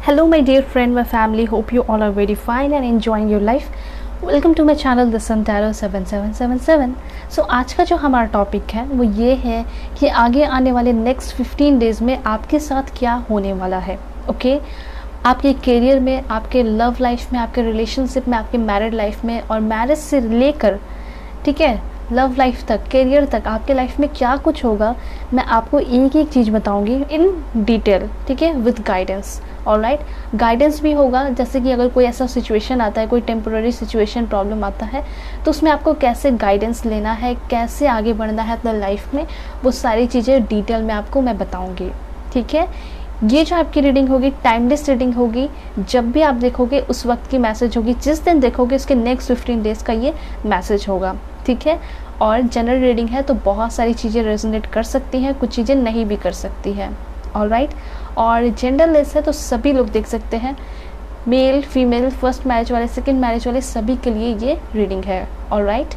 Hello my dear friend, my family, hope you all are very fine and enjoying your life. Welcome to my channel The Sun Tarot 7777. So आज का जो हमारा topic है वो ये है कि आगे आने वाले नेक्स्ट 15 डेज में आपके साथ क्या होने वाला है. ओके आपके करियर में, आपके लव लाइफ में, आपके रिलेशनशिप में, आपके मैरिड लाइफ में और मैरिज से लेकर ठीक है लव लाइफ तक, करियर तक आपके लाइफ में क्या कुछ होगा मैं आपको एक एक चीज़ बताऊंगी इन डिटेल. ठीक है, विद गाइडेंस. ऑलराइट, गाइडेंस भी होगा. जैसे कि अगर कोई ऐसा सिचुएशन आता है, कोई टेम्पोररी सिचुएशन प्रॉब्लम आता है तो उसमें आपको कैसे गाइडेंस लेना है, कैसे आगे बढ़ना है अपना लाइफ में, वो सारी चीज़ें डिटेल में आपको मैं बताऊंगी. ठीक है, ये जो आपकी रीडिंग होगी टाइमलेस रीडिंग होगी. जब भी आप देखोगे उस वक्त की मैसेज होगी, जिस दिन देखोगे उसके नेक्स्ट 15 डेज का ये मैसेज होगा. ठीक है, और जनरल रीडिंग है तो बहुत सारी चीज़ें रेजोनेट कर सकती हैं, कुछ चीज़ें नहीं भी कर सकती हैं. ऑलराइट, और जेंडरलेस है तो सभी लोग देख सकते हैं, मेल फीमेल, फर्स्ट मैरिज वाले, सेकंड मैरिज वाले, सभी के लिए ये रीडिंग है. ऑलराइट,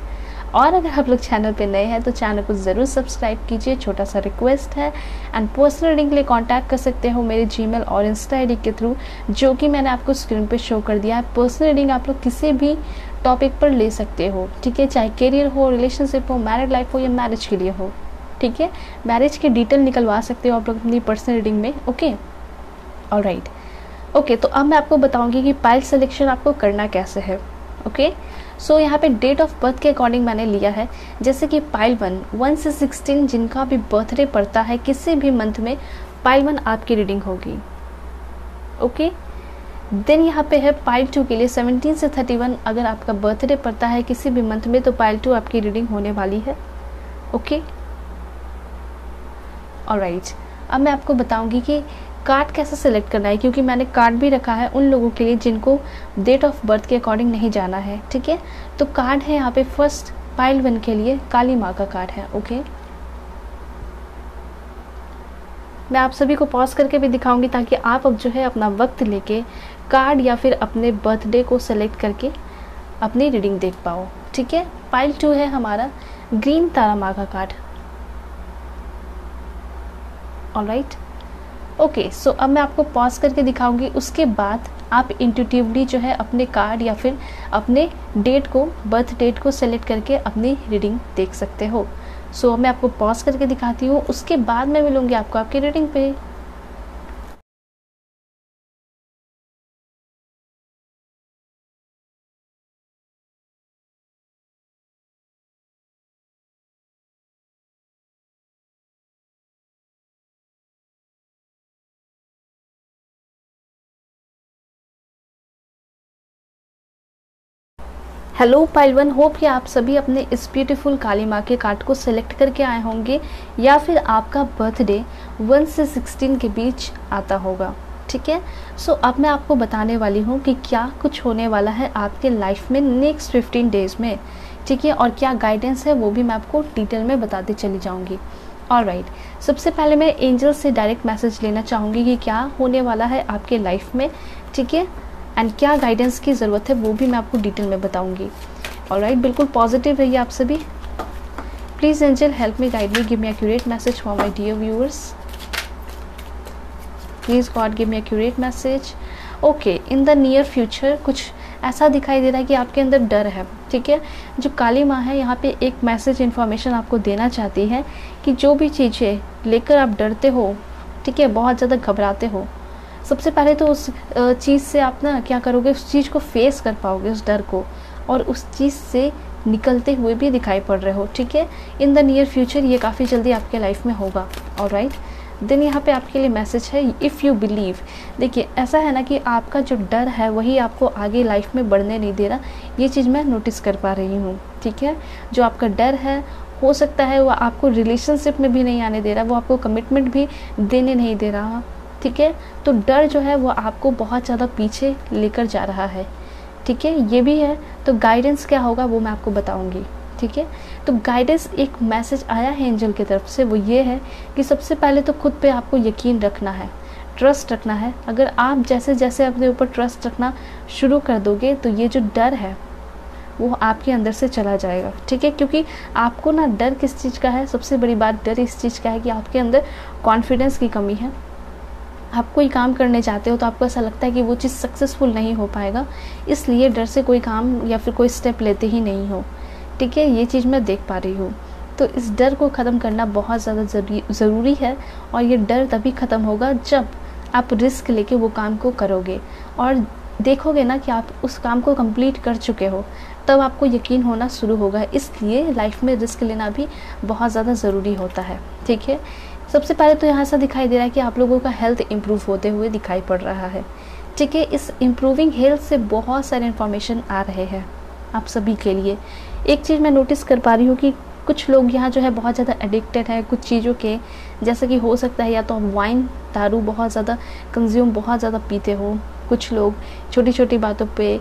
और अगर आप लोग चैनल पे नए हैं तो चैनल को ज़रूर सब्सक्राइब कीजिए, छोटा सा रिक्वेस्ट है. एंड पर्सनल रीडिंग के लिए कांटेक्ट कर सकते हो मेरे जीमेल और इंस्टा आईडी के थ्रू, जो कि मैंने आपको स्क्रीन पे शो कर दिया है. पर्सनल रीडिंग आप लोग किसी भी टॉपिक पर ले सकते हो. ठीक है, चाहे करियर हो, रिलेशनशिप हो, मैरिड लाइफ हो या मैरिज के लिए हो. ठीक है, मैरिज के डिटेल निकलवा सकते हो आप लोग अपनी पर्सनल रीडिंग में. Okay, alright. ओके, तो अब मैं आपको बताऊंगी कि पाइल सिलेक्शन आपको करना कैसे है. ओके, सो यहाँ पे डेट ऑफ बर्थ के अकॉर्डिंग मैंने लिया है. जैसे कि पाइल 1 से 16 जिनका भी बर्थडे पड़ता है किसी भी मंथ में, पाइल 1 आपकी रीडिंग होगी. ओके, देन यहाँ पे है पाइल 2 के लिए 17 से 31 अगर आपका बर्थडे पड़ता है किसी भी मंथ में तो पाइल 2 आपकी रीडिंग होने वाली है. Okay, alright. अब मैं आपको बताऊंगी कि कार्ड कैसे सेलेक्ट करना है, क्योंकि मैंने कार्ड भी रखा है उन लोगों के लिए जिनको डेट ऑफ बर्थ के अकॉर्डिंग नहीं जाना है. ठीक है, तो कार्ड है यहाँ पे फर्स्ट पाइल 1 के लिए काली माँ का कार्ड है. ओके, मैं आप सभी को पॉज करके भी दिखाऊंगी ताकि आप अब जो है अपना वक्त लेके कार्ड या फिर अपने बर्थडे को सेलेक्ट करके अपनी रीडिंग देख पाओ. ठीक है, पाइल 2 है हमारा ग्रीन तारा माँ का कार्ड. ऑलराइट, ओके, सो अब मैं आपको पॉज करके दिखाऊंगी, उसके बाद आप इंट्यूटिवली जो है अपने कार्ड या फिर अपने डेट को, बर्थ डेट को सेलेक्ट करके अपनी रीडिंग देख सकते हो. सो मैं आपको पॉज करके दिखाती हूँ, उसके बाद मैं मिलूंगी आपको आपकी रीडिंग पे. हेलो पाइल 1, होप कि आप सभी अपने इस ब्यूटीफुल काली माँ के कार्ड को सिलेक्ट करके आए होंगे या फिर आपका बर्थडे 1 से 16 के बीच आता होगा. ठीक है, सो अब मैं आपको बताने वाली हूँ कि क्या कुछ होने वाला है आपके लाइफ में नेक्स्ट 15 डेज में. ठीक है, और क्या गाइडेंस है वो भी मैं आपको डिटेल में बताती चली जाऊँगी. ऑलराइट, सबसे पहले मैं एंजल से डायरेक्ट मैसेज लेना चाहूँगी कि क्या होने वाला है आपके लाइफ में. ठीक है, एंड क्या गाइडेंस की ज़रूरत है वो भी मैं आपको डिटेल में बताऊंगी. ऑलराइट, बिल्कुल पॉजिटिव रहिए आप सभी. Please angel help me, guide me, give me accurate message for my dear viewers. Please God give me accurate message. Okay, in the near future कुछ ऐसा दिखाई दे रहा है कि आपके अंदर डर है. ठीक है, जो काली माँ है यहाँ पे एक मैसेज इन्फॉर्मेशन आपको देना चाहती है कि जो भी चीज़ें लेकर आप डरते हो, ठीक है, बहुत ज़्यादा घबराते हो, सबसे पहले तो उस चीज़ से आप ना क्या करोगे, उस चीज़ को फेस कर पाओगे, उस डर को, और उस चीज़ से निकलते हुए भी दिखाई पड़ रहे हो. ठीक है, इन द नियर फ्यूचर ये काफ़ी जल्दी आपके लाइफ में होगा. ऑलराइट, देन यहाँ पे आपके लिए मैसेज है इफ़ यू बिलीव. देखिए ऐसा है ना कि आपका जो डर है वही आपको आगे लाइफ में बढ़ने नहीं दे रहा, ये चीज़ मैं नोटिस कर पा रही हूँ. ठीक है, जो आपका डर है हो सकता है वो आपको रिलेशनशिप में भी नहीं आने दे रहा, वो आपको कमिटमेंट भी देने नहीं दे रहा. ठीक है, तो डर जो है वो आपको बहुत ज़्यादा पीछे लेकर जा रहा है. ठीक है, ये भी है. तो गाइडेंस क्या होगा वो मैं आपको बताऊंगी. ठीक है, तो गाइडेंस एक मैसेज आया है एंजल की तरफ से, वो ये है कि सबसे पहले तो खुद पे आपको यकीन रखना है, ट्रस्ट रखना है. अगर आप जैसे जैसे अपने ऊपर ट्रस्ट रखना शुरू कर दोगे तो ये जो डर है वो आपके अंदर से चला जाएगा. ठीक है, क्योंकि आपको ना डर किस चीज़ का है, सबसे बड़ी बात डर इस चीज़ का है कि आपके अंदर कॉन्फिडेंस की कमी है. आप कोई काम करने जाते हो तो आपको ऐसा लगता है कि वो चीज़ सक्सेसफुल नहीं हो पाएगा, इसलिए डर से कोई काम या फिर कोई स्टेप लेते ही नहीं हो। ठीक है, ये चीज़ मैं देख पा रही हूँ। तो इस डर को ख़त्म करना बहुत ज़्यादा ज़रूरी है, और ये डर तभी ख़त्म होगा जब आप रिस्क लेके वो काम को करोगे और देखोगे ना कि आप उस काम को कंप्लीट कर चुके हो, तब आपको यकीन होना शुरू होगा। इसलिए लाइफ में रिस्क लेना भी बहुत ज़्यादा ज़रूरी होता है। ठीक है, सबसे पहले तो यहाँ ऐसा दिखाई दे रहा है कि आप लोगों का हेल्थ इम्प्रूव होते हुए दिखाई पड़ रहा है। ठीक है, इस इम्प्रूविंग हेल्थ से बहुत सारे इन्फॉर्मेशन आ रहे हैं आप सभी के लिए। एक चीज़ मैं नोटिस कर पा रही हूँ कि कुछ लोग यहाँ जो है बहुत ज़्यादा एडिक्टेड है कुछ चीज़ों के, जैसे कि हो सकता है या तो आप वाइन दारू बहुत ज़्यादा कंज्यूम बहुत ज़्यादा पीते हो। कुछ लोग छोटी छोटी बातों पे,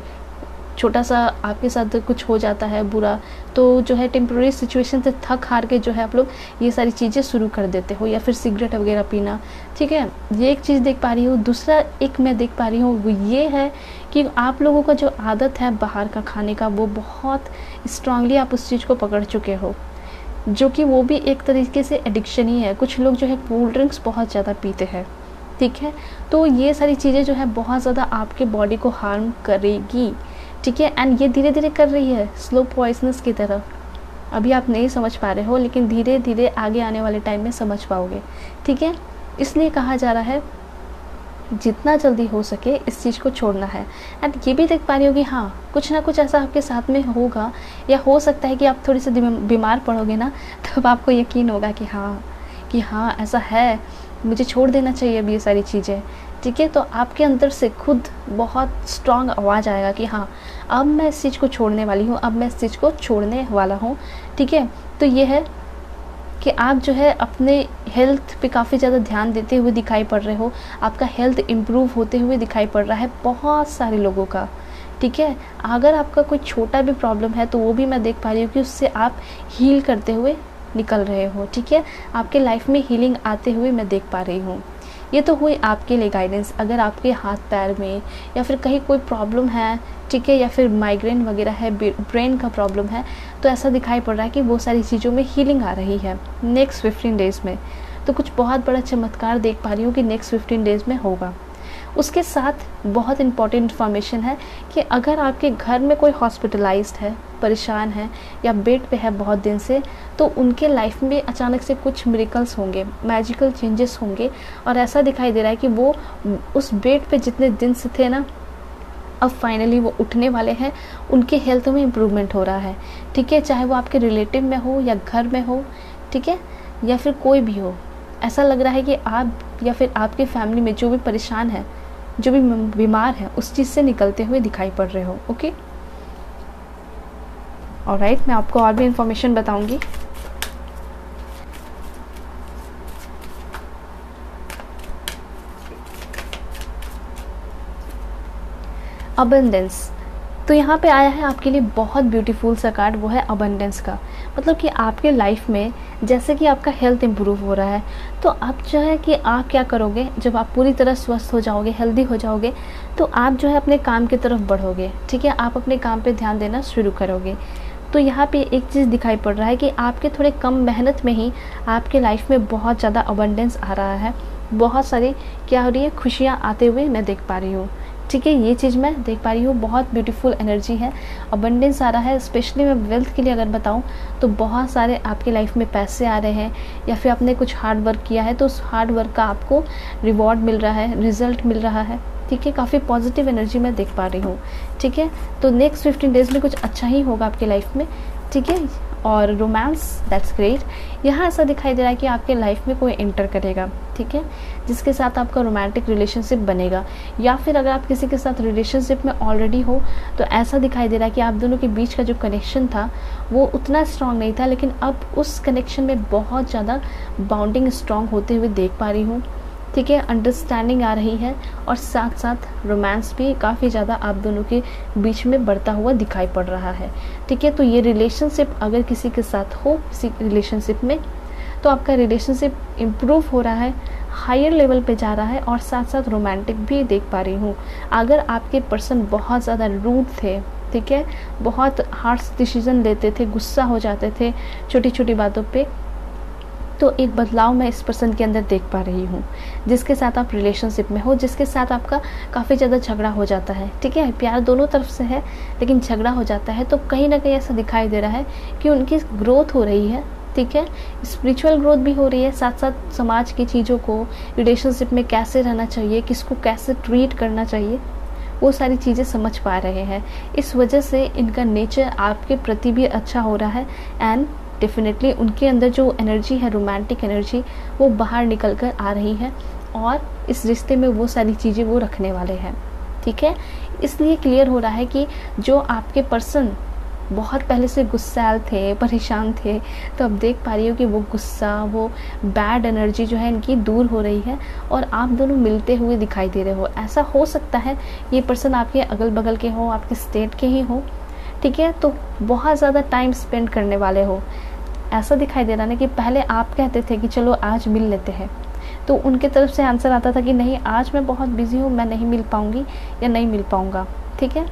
छोटा सा आपके साथ कुछ हो जाता है बुरा, तो जो है टेम्प्रेरी सिचुएशन से थक हार के जो है आप लोग ये सारी चीज़ें शुरू कर देते हो, या फिर सिगरेट वगैरह पीना। ठीक है, ये एक चीज़ देख पा रही हूँ। दूसरा एक मैं देख पा रही हूँ वो ये है कि आप लोगों का जो आदत है बाहर का खाने का, वो बहुत स्ट्रांगली आप उस चीज़ को पकड़ चुके हो, जो कि वो भी एक तरीके से एडिक्शन ही है। कुछ लोग जो है कोल्ड ड्रिंक्स बहुत ज़्यादा पीते हैं। ठीक है, तो ये सारी चीज़ें जो है बहुत ज़्यादा आपके बॉडी को हार्म करेगी। ठीक है, एंड ये धीरे धीरे कर रही है, स्लो पॉइजनस की तरह। अभी आप नहीं समझ पा रहे हो, लेकिन धीरे धीरे आगे आने वाले टाइम में समझ पाओगे। ठीक है, इसलिए कहा जा रहा है जितना जल्दी हो सके इस चीज़ को छोड़ना है। एंड ये भी देख पा रही हो कि हाँ, कुछ ना कुछ ऐसा आपके साथ में होगा, या हो सकता है कि आप थोड़ी सी बीमार पड़ोगे ना, तब आपको यकीन होगा कि हाँ ऐसा है, मुझे छोड़ देना चाहिए अब ये सारी चीज़ें। ठीक है, तो आपके अंदर से खुद बहुत स्ट्रांग आवाज़ आएगा कि हाँ अब मैं इस चीज़ को छोड़ने वाली हूँ, अब मैं इस चीज़ को छोड़ने वाला हूँ। ठीक है, तो ये है कि आप जो है अपने हेल्थ पे काफ़ी ज़्यादा ध्यान देते हुए दिखाई पड़ रहे हो। आपका हेल्थ इम्प्रूव होते हुए दिखाई पड़ रहा है बहुत सारे लोगों का। ठीक है, अगर आपका कोई छोटा भी प्रॉब्लम है तो वो भी मैं देख पा रही हूँ कि उससे आप हील करते हुए निकल रहे हो। ठीक है, आपके लाइफ में हीलिंग आते हुए मैं देख पा रही हूँ। ये तो हुई आपके लिए गाइडेंस। अगर आपके हाथ पैर में या फिर कहीं कोई प्रॉब्लम है, ठीक है, या फिर माइग्रेन वगैरह है, ब्रेन का प्रॉब्लम है, तो ऐसा दिखाई पड़ रहा है कि वो सारी चीज़ों में हीलिंग आ रही है नेक्स्ट 15 डेज़ में। तो कुछ बहुत बड़ा चमत्कार देख पा रही हूँ कि नेक्स्ट 15 डेज़ में होगा। उसके साथ बहुत इम्पॉर्टेंट इन्फॉर्मेशन है कि अगर आपके घर में कोई हॉस्पिटलाइज्ड है, परेशान है, या बेड पे है बहुत दिन से, तो उनके लाइफ में अचानक से कुछ मिरेकल्स होंगे, मैजिकल चेंजेस होंगे। और ऐसा दिखाई दे रहा है कि वो उस बेड पे जितने दिन से थे ना, अब फाइनली वो उठने वाले हैं, उनके हेल्थ में इम्प्रूवमेंट हो रहा है। ठीक है, चाहे वो आपके रिलेटिव में हो या घर में हो, ठीक है, या फिर कोई भी हो। ऐसा लग रहा है कि आप या फिर आपके फैमिली में जो भी परेशान है, जो भी बीमार है, उस चीज़ से निकलते हुए दिखाई पड़ रहे हो। ओके, ऑलराइट, मैं आपको और भी इंफॉर्मेशन बताऊंगी। अबंडेंस, तो यहाँ पे आया है आपके लिए बहुत ब्यूटीफुल सा कार्ड, वो है अबंडेंस का। मतलब कि आपके लाइफ में जैसे कि आपका हेल्थ इम्प्रूव हो रहा है, तो आप जो है कि आप क्या करोगे, जब आप पूरी तरह स्वस्थ हो जाओगे, हेल्दी हो जाओगे, तो आप जो है अपने काम की तरफ बढ़ोगे। ठीक है, आप अपने काम पे ध्यान देना शुरू करोगे। तो यहाँ पे एक चीज़ दिखाई पड़ रहा है कि आपके थोड़े कम मेहनत में ही आपके लाइफ में बहुत ज़्यादा अबंडेंस आ रहा है, बहुत सारी क्या हो रही है, खुशियाँ आते हुए मैं देख पा रही हूँ। ठीक है, ये चीज़ मैं देख पा रही हूँ, बहुत ब्यूटीफुल एनर्जी है, अबंडेंस आ रहा है। स्पेशली मैं वेल्थ के लिए अगर बताऊँ तो बहुत सारे आपके लाइफ में पैसे आ रहे हैं, या फिर आपने कुछ हार्ड वर्क किया है तो उस हार्ड वर्क का आपको रिवॉर्ड मिल रहा है, रिजल्ट मिल रहा है। ठीक है, काफ़ी पॉजिटिव एनर्जी मैं देख पा रही हूँ। ठीक है, तो नेक्स्ट 15 डेज़ में कुछ अच्छा ही होगा आपके लाइफ में। ठीक है, और रोमांस, दैट्स ग्रेट। यहाँ ऐसा दिखाई दे रहा है कि आपके लाइफ में कोई एंटर करेगा, ठीक है, जिसके साथ आपका रोमांटिक रिलेशनशिप बनेगा। या फिर अगर आप किसी के साथ रिलेशनशिप में ऑलरेडी हो, तो ऐसा दिखाई दे रहा है कि आप दोनों के बीच का जो कनेक्शन था वो उतना स्ट्रांग नहीं था, लेकिन अब उस कनेक्शन में बहुत ज़्यादा बाउंडिंग स्ट्रांग होते हुए देख पा रही हूँ। ठीक है, अंडरस्टैंडिंग आ रही है, और साथ साथ रोमांस भी काफ़ी ज़्यादा आप दोनों के बीच में बढ़ता हुआ दिखाई पड़ रहा है। ठीक है, तो ये रिलेशनशिप अगर किसी के साथ हो, किसी रिलेशनशिप में, तो आपका रिलेशनशिप इम्प्रूव हो रहा है, हायर लेवल पे जा रहा है, और साथ साथ रोमांटिक भी देख पा रही हूँ। अगर आपके पर्सन बहुत ज़्यादा रूड थे, ठीक है, बहुत हार्श डिसीजन लेते थे, गुस्सा हो जाते थे छोटी छोटी बातों पे, तो एक बदलाव मैं इस पर्सन के अंदर देख पा रही हूँ, जिसके साथ आप रिलेशनशिप में हो, जिसके साथ आपका काफ़ी ज़्यादा झगड़ा हो जाता है, ठीक है। प्यार दोनों तरफ से है लेकिन झगड़ा हो जाता है, तो कहीं ना कहीं ऐसा दिखाई दे रहा है कि उनकी ग्रोथ हो रही है, ठीक है। स्पिरिचुअल ग्रोथ भी हो रही है, साथ साथ समाज की चीज़ों को, रिलेशनशिप में कैसे रहना चाहिए, किसको कैसे ट्रीट करना चाहिए, वो सारी चीज़ें समझ पा रहे हैं। इस वजह से इनका नेचर आपके प्रति भी अच्छा हो रहा है एंड डेफिनेटली उनके अंदर जो एनर्जी है, रोमांटिक एनर्जी, वो बाहर निकल कर आ रही है और इस रिश्ते में वो सारी चीज़ें वो रखने वाले हैं, ठीक है। इसलिए क्लियर हो रहा है कि जो आपके पर्सन बहुत पहले से गुस्सैल थे, परेशान थे, तो अब देख पा रही हो कि वो गुस्सा, वो बैड एनर्जी जो है इनकी दूर हो रही है और आप दोनों मिलते हुए दिखाई दे रहे हो। ऐसा हो सकता है ये पर्सन आपके अगल बगल के हो, आपके स्टेट के ही हो, ठीक है। तो बहुत ज़्यादा टाइम स्पेंड करने वाले हो, ऐसा दिखाई दे रहा ना कि पहले आप कहते थे कि चलो आज मिल लेते हैं, तो उनके तरफ से आंसर आता था कि नहीं, आज मैं बहुत बिजी हूँ, मैं नहीं मिल पाऊँगी या नहीं मिल पाऊँगा, ठीक है।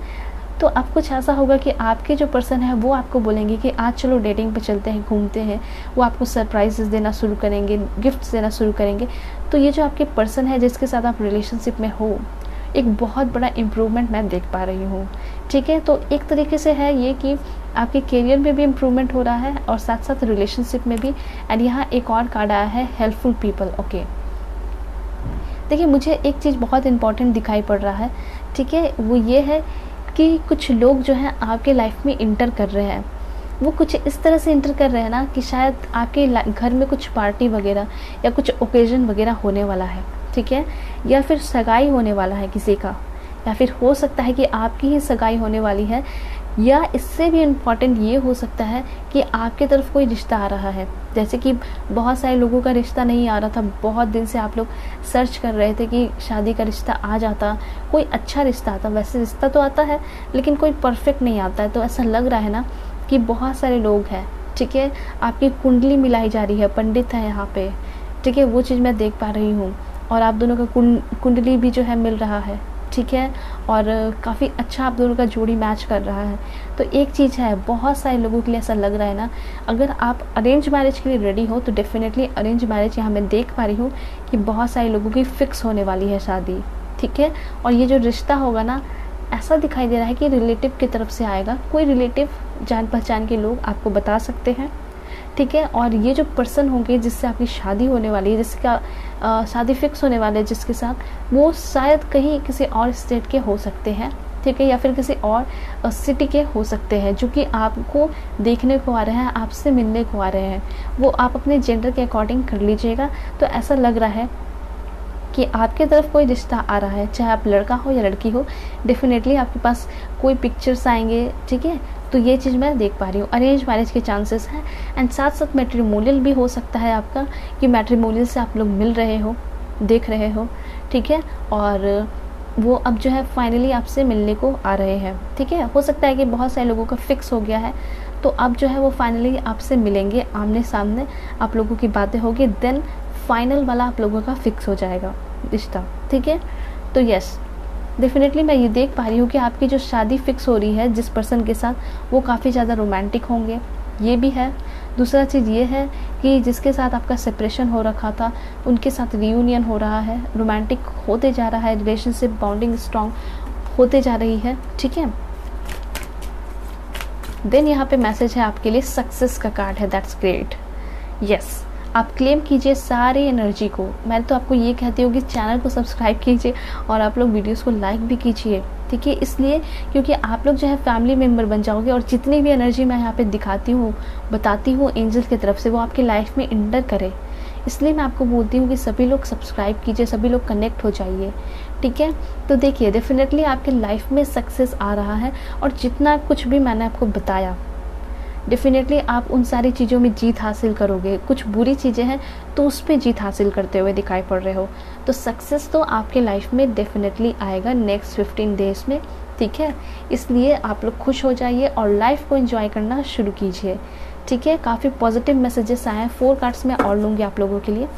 तो अब कुछ ऐसा होगा कि आपके जो पर्सन है वो आपको बोलेंगे कि आज चलो डेटिंग पे चलते हैं, घूमते हैं, वो आपको सरप्राइजेस देना शुरू करेंगे, गिफ्ट्स देना शुरू करेंगे। तो ये जो आपके पर्सन है जिसके साथ आप रिलेशनशिप में हो, एक बहुत बड़ा इम्प्रूवमेंट मैं देख पा रही हूँ, ठीक है। तो एक तरीके से है ये कि आपके करियर में भी इम्प्रूवमेंट हो रहा है और साथ साथ रिलेशनशिप में भी। एंड यहाँ एक और कार्ड आया है, हेल्पफुल पीपल। ओके, देखिए मुझे एक चीज़ बहुत इंपॉर्टेंट दिखाई पड़ रहा है, ठीक है। वो ये है कि कुछ लोग जो हैं आपके लाइफ में इंटर कर रहे हैं, वो कुछ इस तरह से इंटर कर रहे हैं ना कि शायद आपके घर में कुछ पार्टी वगैरह या कुछ ओकेजन वगैरह होने वाला है, ठीक है, या फिर सगाई होने वाला है किसी का, या फिर हो सकता है कि आपकी ही सगाई होने वाली है, या इससे भी इम्पॉर्टेंट ये हो सकता है कि आपके तरफ कोई रिश्ता आ रहा है। जैसे कि बहुत सारे लोगों का रिश्ता नहीं आ रहा था, बहुत दिन से आप लोग सर्च कर रहे थे कि शादी का रिश्ता आ जाता, कोई अच्छा रिश्ता आता। वैसे रिश्ता तो आता है लेकिन कोई परफेक्ट नहीं आता है। तो ऐसा लग रहा है ना कि बहुत सारे लोग हैं, ठीक है, आपकी कुंडली मिलाई जा रही है, पंडित है यहाँ पे, ठीक है, वो चीज़ मैं देख पा रही हूँ। और आप दोनों का कुंडली भी जो है मिल रहा है, ठीक है, और काफ़ी अच्छा आप दोनों का जोड़ी मैच कर रहा है। तो एक चीज़ है, बहुत सारे लोगों के लिए ऐसा लग रहा है ना, अगर आप अरेंज मैरिज के लिए रेडी हो तो डेफिनेटली अरेंज मैरिज यहाँ मैं देख पा रही हूँ कि बहुत सारे लोगों की फ़िक्स होने वाली है शादी, ठीक है। और ये जो रिश्ता होगा ना, ऐसा दिखाई दे रहा है कि रिलेटिव की तरफ से आएगा, कोई रिलेटिव जान पहचान के लोग आपको बता सकते हैं, ठीक है। और ये जो पर्सन होंगे जिससे आपकी शादी होने वाली है, जिसका शादी फिक्स होने वाले है जिसके साथ, वो शायद कहीं किसी और स्टेट के हो सकते हैं, ठीक है, या फिर किसी और सिटी के हो सकते हैं, जो कि आपको देखने को आ रहे हैं, आपसे मिलने को आ रहे हैं। वो आप अपने जेंडर के अकॉर्डिंग कर लीजिएगा। तो ऐसा लग रहा है कि आपके तरफ कोई रिश्ता आ रहा है, चाहे आप लड़का हो या लड़की हो, डेफिनेटली आपके पास कोई पिक्चर्स आएंगे, ठीक है। तो ये चीज़ मैं देख पा रही हूँ, अरेंज मैरिज के चांसेस हैं। एंड साथ साथ मैट्रिमोनियल भी हो सकता है आपका, कि मैट्रिमोनियल से आप लोग मिल रहे हो, देख रहे हो, ठीक है, और वो अब जो है फाइनली आपसे मिलने को आ रहे हैं, ठीक है। हो सकता है कि बहुत सारे लोगों का फिक्स हो गया है, तो अब जो है वो फाइनली आपसे मिलेंगे, आमने सामने आप लोगों की बातें होगी, देन फाइनल वाला आप लोगों का फिक्स हो जाएगा रिश्ता, ठीक है। तो यस, डेफिनेटली मैं ये देख पा रही हूँ कि आपकी जो शादी फिक्स हो रही है जिस पर्सन के साथ, वो काफ़ी ज़्यादा रोमांटिक होंगे, ये भी है। दूसरा चीज़ ये है कि जिसके साथ आपका सेपरेशन हो रखा था, उनके साथ रियूनियन हो रहा है, रोमांटिक होते जा रहा है, रिलेशनशिप बॉन्डिंग स्ट्रॉन्ग होते जा रही है, ठीक है। देन यहाँ पे मैसेज है आपके लिए, सक्सेस का कार्ड है, दैट्स ग्रेट। यस, आप क्लेम कीजिए सारी एनर्जी को। मैं तो आपको ये कहती हूँ कि चैनल को सब्सक्राइब कीजिए और आप लोग वीडियोस को लाइक भी कीजिए, ठीक है। इसलिए क्योंकि आप लोग जो है फैमिली मेम्बर बन जाओगे, और जितनी भी एनर्जी मैं यहाँ पे दिखाती हूँ, बताती हूँ एंजल की तरफ से, वो आपकी लाइफ में इंटर करे। इसलिए मैं आपको बोलती हूँ कि सभी लोग सब्सक्राइब कीजिए, सभी लोग कनेक्ट हो जाइए, ठीक है। तो देखिए, डेफिनेटली आपके लाइफ में सक्सेस आ रहा है, और जितना कुछ भी मैंने आपको बताया, डेफिनेटली आप उन सारी चीज़ों में जीत हासिल करोगे। कुछ बुरी चीज़ें हैं तो उस पर जीत हासिल करते हुए दिखाई पड़ रहे हो, तो सक्सेस तो आपके लाइफ में डेफिनेटली आएगा नेक्स्ट 15 डेज में, ठीक है। इसलिए आप लोग खुश हो जाइए और लाइफ को एंजॉय करना शुरू कीजिए, ठीक है। काफ़ी पॉजिटिव मैसेजेस आए हैं, 4 कार्ड्स मैं और लूँगी आप लोगों के लिए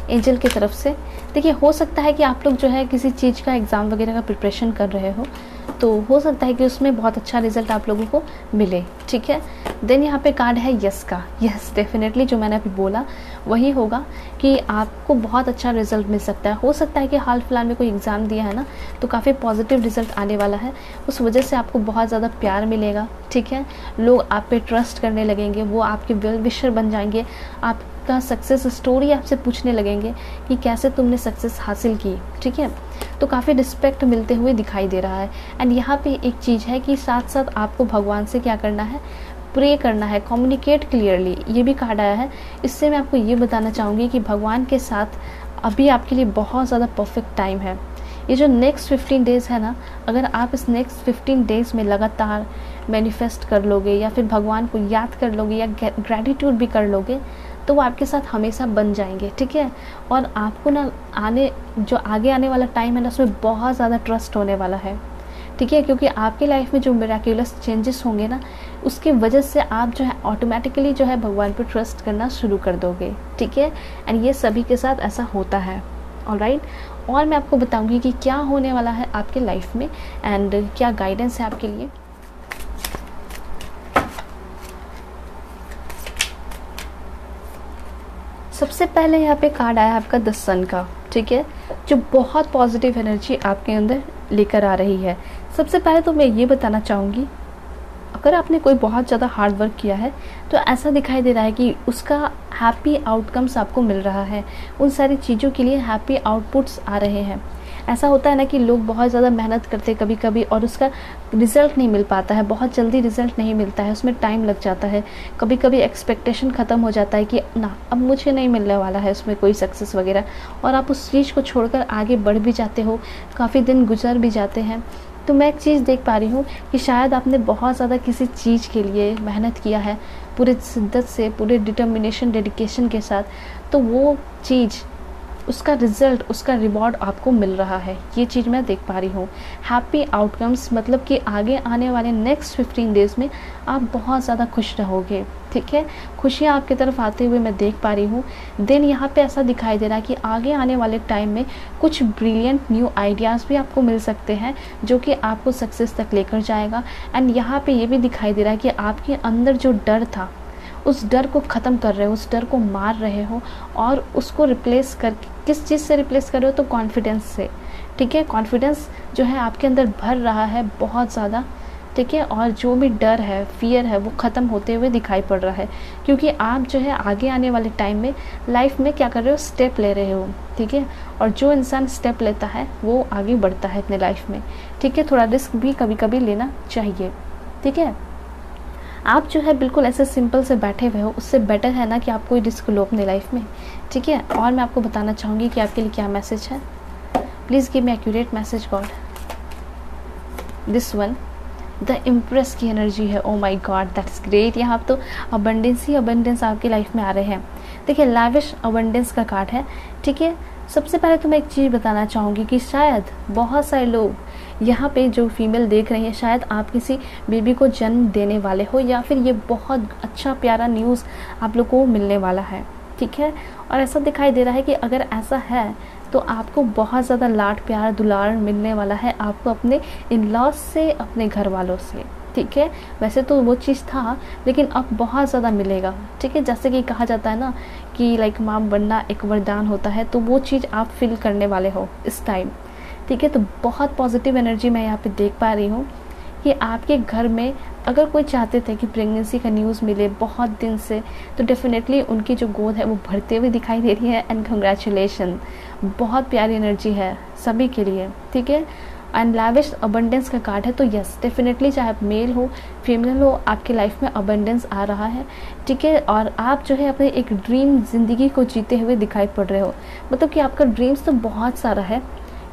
एंजल की तरफ से। देखिए हो सकता है कि आप लोग जो है किसी चीज़ का एग्ज़ाम वगैरह का प्रिपरेशन कर रहे हो, तो हो सकता है कि उसमें बहुत अच्छा रिज़ल्ट आप लोगों को मिले, ठीक है। देन यहाँ पे कार्ड है यस का। यस डेफिनेटली जो मैंने अभी बोला वही होगा कि आपको बहुत अच्छा रिज़ल्ट मिल सकता है। हो सकता है कि हाल फिलहाल में कोई एग्ज़ाम दिया है ना, तो काफ़ी पॉजिटिव रिज़ल्ट आने वाला है, उस वजह से आपको बहुत ज़्यादा प्यार मिलेगा, ठीक है। लोग आप पे ट्रस्ट करने लगेंगे, वो आपके वेल विशर बन जाएंगे, आपका सक्सेस स्टोरी आपसे पूछने लगेंगे कि कैसे तुमने सक्सेस हासिल की, ठीक है। तो काफ़ी रिस्पेक्ट मिलते हुए दिखाई दे रहा है। एंड यहाँ पे एक चीज़ है कि साथ साथ आपको भगवान से क्या करना है, प्रे करना है, कम्युनिकेट क्लियरली, ये भी कार्ड आया है। इससे मैं आपको ये बताना चाहूँगी कि भगवान के साथ अभी आपके लिए बहुत ज़्यादा परफेक्ट टाइम है। ये जो नेक्स्ट 15 डेज़ है ना, अगर आप इस नेक्स्ट 15 डेज़ में लगातार मैनिफेस्ट कर लोगे या फिर भगवान को याद कर लोगे या ग्रैटिट्यूड भी कर लोगे, तो वो आपके साथ हमेशा बन जाएंगे, ठीक है। और आपको ना आगे आने वाला टाइम है ना, उसमें बहुत ज़्यादा ट्रस्ट होने वाला है, ठीक है। क्योंकि आपके लाइफ में जो मिराक्युलस चेंजेस होंगे ना, उसकी वजह से आप जो है ऑटोमेटिकली जो है भगवान पर ट्रस्ट करना शुरू कर दोगे, ठीक है। एंड ये सभी के साथ ऐसा होता है, ऑलराइट। और मैं आपको बताऊंगी कि क्या होने वाला है आपके लाइफ में एंड क्या गाइडेंस है आपके लिए। सबसे पहले यहाँ पे कार्ड आया आपका द सन का, ठीक है, जो बहुत पॉजिटिव एनर्जी आपके अंदर लेकर आ रही है। सबसे पहले तो मैं ये बताना चाहूँगी, अगर आपने कोई बहुत ज़्यादा हार्ड वर्क किया है तो ऐसा दिखाई दे रहा है कि उसका हैप्पी आउटकम्स आपको मिल रहा है, उन सारी चीज़ों के लिए हैप्पी आउटपुट्स आ रहे हैं। ऐसा होता है ना कि लोग बहुत ज़्यादा मेहनत करते कभी कभी और उसका रिज़ल्ट नहीं मिल पाता है, बहुत जल्दी रिज़ल्ट नहीं मिलता है, उसमें टाइम लग जाता है। कभी कभी एक्सपेक्टेशन ख़त्म हो जाता है कि ना अब मुझे नहीं मिलने वाला है उसमें कोई सक्सेस वगैरह, और आप उस चीज़ को छोड़कर आगे बढ़ भी जाते हो, काफ़ी दिन गुजर भी जाते हैं। तो मैं एक चीज़ देख पा रही हूँ कि शायद आपने बहुत ज़्यादा किसी चीज़ के लिए मेहनत किया है पूरे शिद्दत से, पूरे डिटर्मिनेशन डेडिकेशन के साथ, तो वो चीज़, उसका रिज़ल्ट, उसका रिवॉर्ड आपको मिल रहा है। ये चीज़ मैं देख पा रही हूँ। हैप्पी आउटकम्स मतलब कि आगे आने वाले नेक्स्ट 15 डेज़ में आप बहुत ज़्यादा खुश रहोगे, ठीक है। खुशियाँ आपकी तरफ आते हुए मैं देख पा रही हूँ। देन यहाँ पे ऐसा दिखाई दे रहा है कि आगे आने वाले टाइम में कुछ ब्रिलियंट न्यू आइडियाज़ भी आपको मिल सकते हैं जो कि आपको सक्सेस तक लेकर जाएगा। एंड यहाँ पे ये भी दिखाई दे रहा है कि आपके अंदर जो डर था, उस डर को ख़त्म कर रहे हो, उस डर को मार रहे हो और उसको रिप्लेस कर, किस चीज़ से रिप्लेस कर रहे हो, तो कॉन्फिडेंस से, ठीक है। कॉन्फिडेंस जो है आपके अंदर भर रहा है बहुत ज़्यादा, ठीक है। और जो भी डर है, फियर है, वो ख़त्म होते हुए दिखाई पड़ रहा है, क्योंकि आप जो है आगे आने वाले टाइम में लाइफ में क्या कर रहे हो, स्टेप ले रहे हो, ठीक है। और जो इंसान स्टेप लेता है वो आगे बढ़ता है अपने लाइफ में, ठीक है। थोड़ा रिस्क भी कभी कभी लेना चाहिए, ठीक है। आप जो है बिल्कुल ऐसे सिंपल से बैठे हुए हो, उससे बेटर है ना कि आप कोई रिस्क लो अपने लाइफ में, ठीक है। और मैं आपको बताना चाहूँगी कि आपके लिए क्या मैसेज है। Please give me accurate message God. This one, the impress की एनर्जी है। ओ माई गॉड, दैट्स ग्रेट। यहाँ तो अबंडेंस ही अबंडेंस आपकी लाइफ में आ रहे हैं। देखिए लैविश अबंडेंस का कार्ड है, ठीक है। सबसे पहले तो मैं एक चीज़ बताना चाहूँगी कि शायद बहुत सारे लोग यहाँ पे जो फीमेल देख रही हैं, शायद आप किसी बेबी को जन्म देने वाले हो या फिर ये बहुत अच्छा प्यारा न्यूज़ आप लोग को मिलने वाला है, ठीक है। और ऐसा दिखाई दे रहा है कि अगर ऐसा है तो आपको बहुत ज़्यादा लाड प्यार दुलार मिलने वाला है, आपको अपने इन लॉज से, अपने घर वालों से, ठीक है। वैसे तो वो चीज़ था लेकिन अब बहुत ज़्यादा मिलेगा, ठीक है। जैसे कि कहा जाता है ना कि लाइक माँ बनना एक वरदान होता है, तो वो चीज़ आप फील करने वाले हो इस टाइम, ठीक है। तो बहुत पॉजिटिव एनर्जी मैं यहाँ पे देख पा रही हूँ कि आपके घर में अगर कोई चाहते थे कि प्रेगनेंसी का न्यूज़ मिले बहुत दिन से, तो डेफिनेटली उनकी जो गोद है वो भरते हुए दिखाई दे रही है। एंड कंग्रेचुलेशन, बहुत प्यारी एनर्जी है सभी के लिए, ठीक है। एंड लैविश अबंडेंस का कार्ड है, तो यस डेफिनेटली चाहे आप मेल हो फीमेल हो, आपके लाइफ में अबंडेंस आ रहा है, ठीक है। और आप जो है अपने एक ड्रीम ज़िंदगी को जीते हुए दिखाई पड़ रहे हो, मतलब कि आपका ड्रीम्स तो बहुत सारा है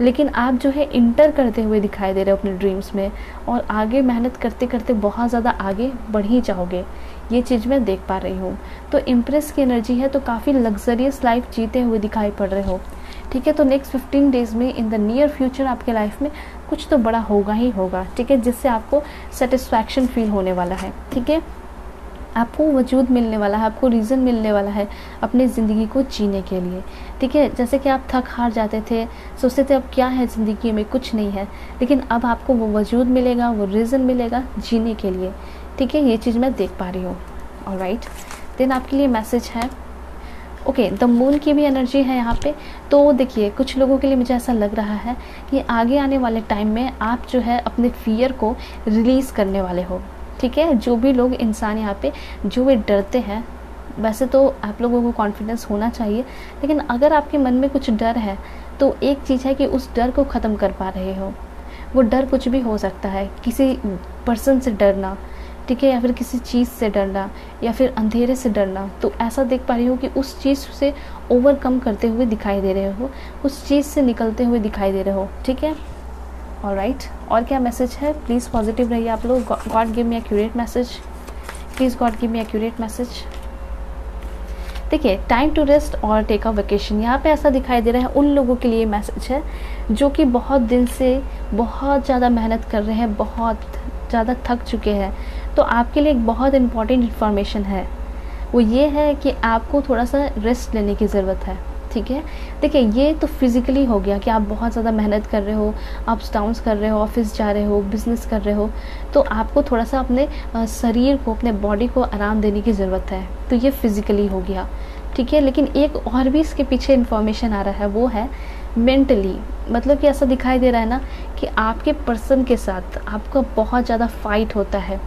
लेकिन आप जो है इंटर करते हुए दिखाई दे रहे हो अपने ड्रीम्स में, और आगे मेहनत करते करते बहुत ज़्यादा आगे बढ़ ही जाओगे, ये चीज़ मैं देख पा रही हूँ। तो इम्प्रेस की एनर्जी है, तो काफ़ी लग्जरियस लाइफ जीते हुए दिखाई पड़ रहे हो, ठीक है। तो नेक्स्ट 15 डेज़ में इन द नियर फ्यूचर आपके लाइफ में कुछ तो बड़ा होगा ही होगा, ठीक है, जिससे आपको सेटिस्फैक्शन फील होने वाला है, ठीक है। आपको वजूद मिलने वाला है, आपको रीज़न मिलने वाला है अपनी ज़िंदगी को जीने के लिए। ठीक है, जैसे कि आप थक हार जाते थे, सोचते थे अब क्या है ज़िंदगी में, कुछ नहीं है, लेकिन अब आपको वो वजूद मिलेगा, वो रीज़न मिलेगा जीने के लिए। ठीक है, ये चीज़ मैं देख पा रही हूँ। ऑलराइट, देन आपके लिए मैसेज है ओके, द मून की भी एनर्जी है यहाँ पे। तो देखिए, कुछ लोगों के लिए मुझे ऐसा लग रहा है कि आगे आने वाले टाइम में आप जो है अपने फियर को रिलीज़ करने वाले हो। ठीक है, जो भी लोग इंसान यहाँ पे जो वे डरते हैं, वैसे तो आप लोगों को कॉन्फिडेंस होना चाहिए, लेकिन अगर आपके मन में कुछ डर है तो एक चीज़ है कि उस डर को ख़त्म कर पा रहे हो। वो डर कुछ भी हो सकता है, किसी पर्सन से डरना, ठीक है, या फिर किसी चीज़ से डरना, या फिर अंधेरे से डरना। तो ऐसा देख पा रही हो कि उस चीज़ से ओवरकम करते हुए दिखाई दे रहे हो, उस चीज़ से निकलते हुए दिखाई दे रहे हो। ठीक है, ऑलराइट, और क्या मैसेज है? प्लीज़ पॉजिटिव रहिए आप लोग। God give me accurate message, please God give me accurate message. देखिए, टाइम टू रेस्ट और टेक अ वेकेशन, यहाँ पे ऐसा दिखाई दे रहा है उन लोगों के लिए मैसेज है जो कि बहुत दिन से बहुत ज़्यादा मेहनत कर रहे हैं, बहुत ज़्यादा थक चुके हैं। तो आपके लिए एक बहुत इम्पॉर्टेंट इन्फॉर्मेशन है, वो ये है कि आपको थोड़ा सा रेस्ट लेने की ज़रूरत है। ठीक है, देखिए, ये तो फिज़िकली हो गया कि आप बहुत ज़्यादा मेहनत कर रहे हो, अप्स डाउन्स कर रहे हो, ऑफिस जा रहे हो, बिज़नेस कर रहे हो, तो आपको थोड़ा सा अपने शरीर को, अपने बॉडी को आराम देने की ज़रूरत है। तो ये फिज़िकली हो गया। ठीक है, लेकिन एक और भी इसके पीछे इन्फॉर्मेशन आ रहा है, वो है मेंटली। मतलब कि ऐसा दिखाई दे रहा है ना कि आपके पर्सन के साथ आपका बहुत ज़्यादा फाइट होता है।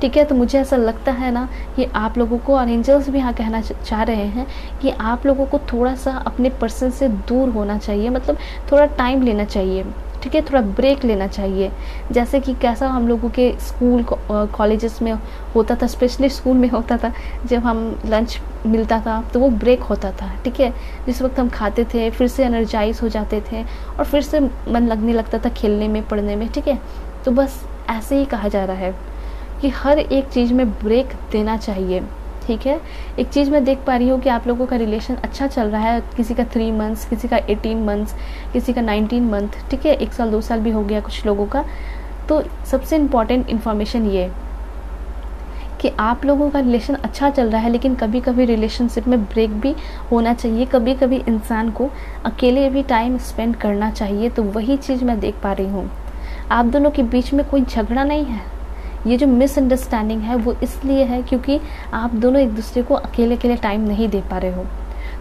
ठीक है, तो मुझे ऐसा लगता है ना कि आप लोगों को, और एंजल्स भी यहाँ कहना चाह रहे हैं कि आप लोगों को थोड़ा सा अपने पर्सन से दूर होना चाहिए, मतलब थोड़ा टाइम लेना चाहिए। ठीक है, थोड़ा ब्रेक लेना चाहिए। जैसे कि कैसा हम लोगों के स्कूल कॉलेजेस में होता था, स्पेशली स्कूल में होता था, जब हम लंच मिलता था तो वो ब्रेक होता था। ठीक है, जिस वक्त हम खाते थे फिर से एनर्जाइज हो जाते थे और फिर से मन लगने लगता था खेलने में, पढ़ने में। ठीक है, तो बस ऐसे ही कहा जा रहा है कि हर एक चीज़ में ब्रेक देना चाहिए। ठीक है, एक चीज़ मैं देख पा रही हूँ कि आप लोगों का रिलेशन अच्छा चल रहा है, किसी का 3 मंथ्स, किसी का 18 मंथ्स, किसी का 19 मंथ। ठीक है, 1 साल 2 साल भी हो गया कुछ लोगों का। तो सबसे इम्पॉर्टेंट इन्फॉर्मेशन ये कि आप लोगों का रिलेशन अच्छा चल रहा है, लेकिन कभी कभी रिलेशनशिप में ब्रेक भी होना चाहिए। कभी कभी इंसान को अकेले भी टाइम स्पेंड करना चाहिए। तो वही चीज़ मैं देख पा रही हूँ। आप दोनों के बीच में कोई झगड़ा नहीं है, ये जो मिसअंडरस्टैंडिंग है वो इसलिए है क्योंकि आप दोनों एक दूसरे को अकेले अकेले टाइम नहीं दे पा रहे हो।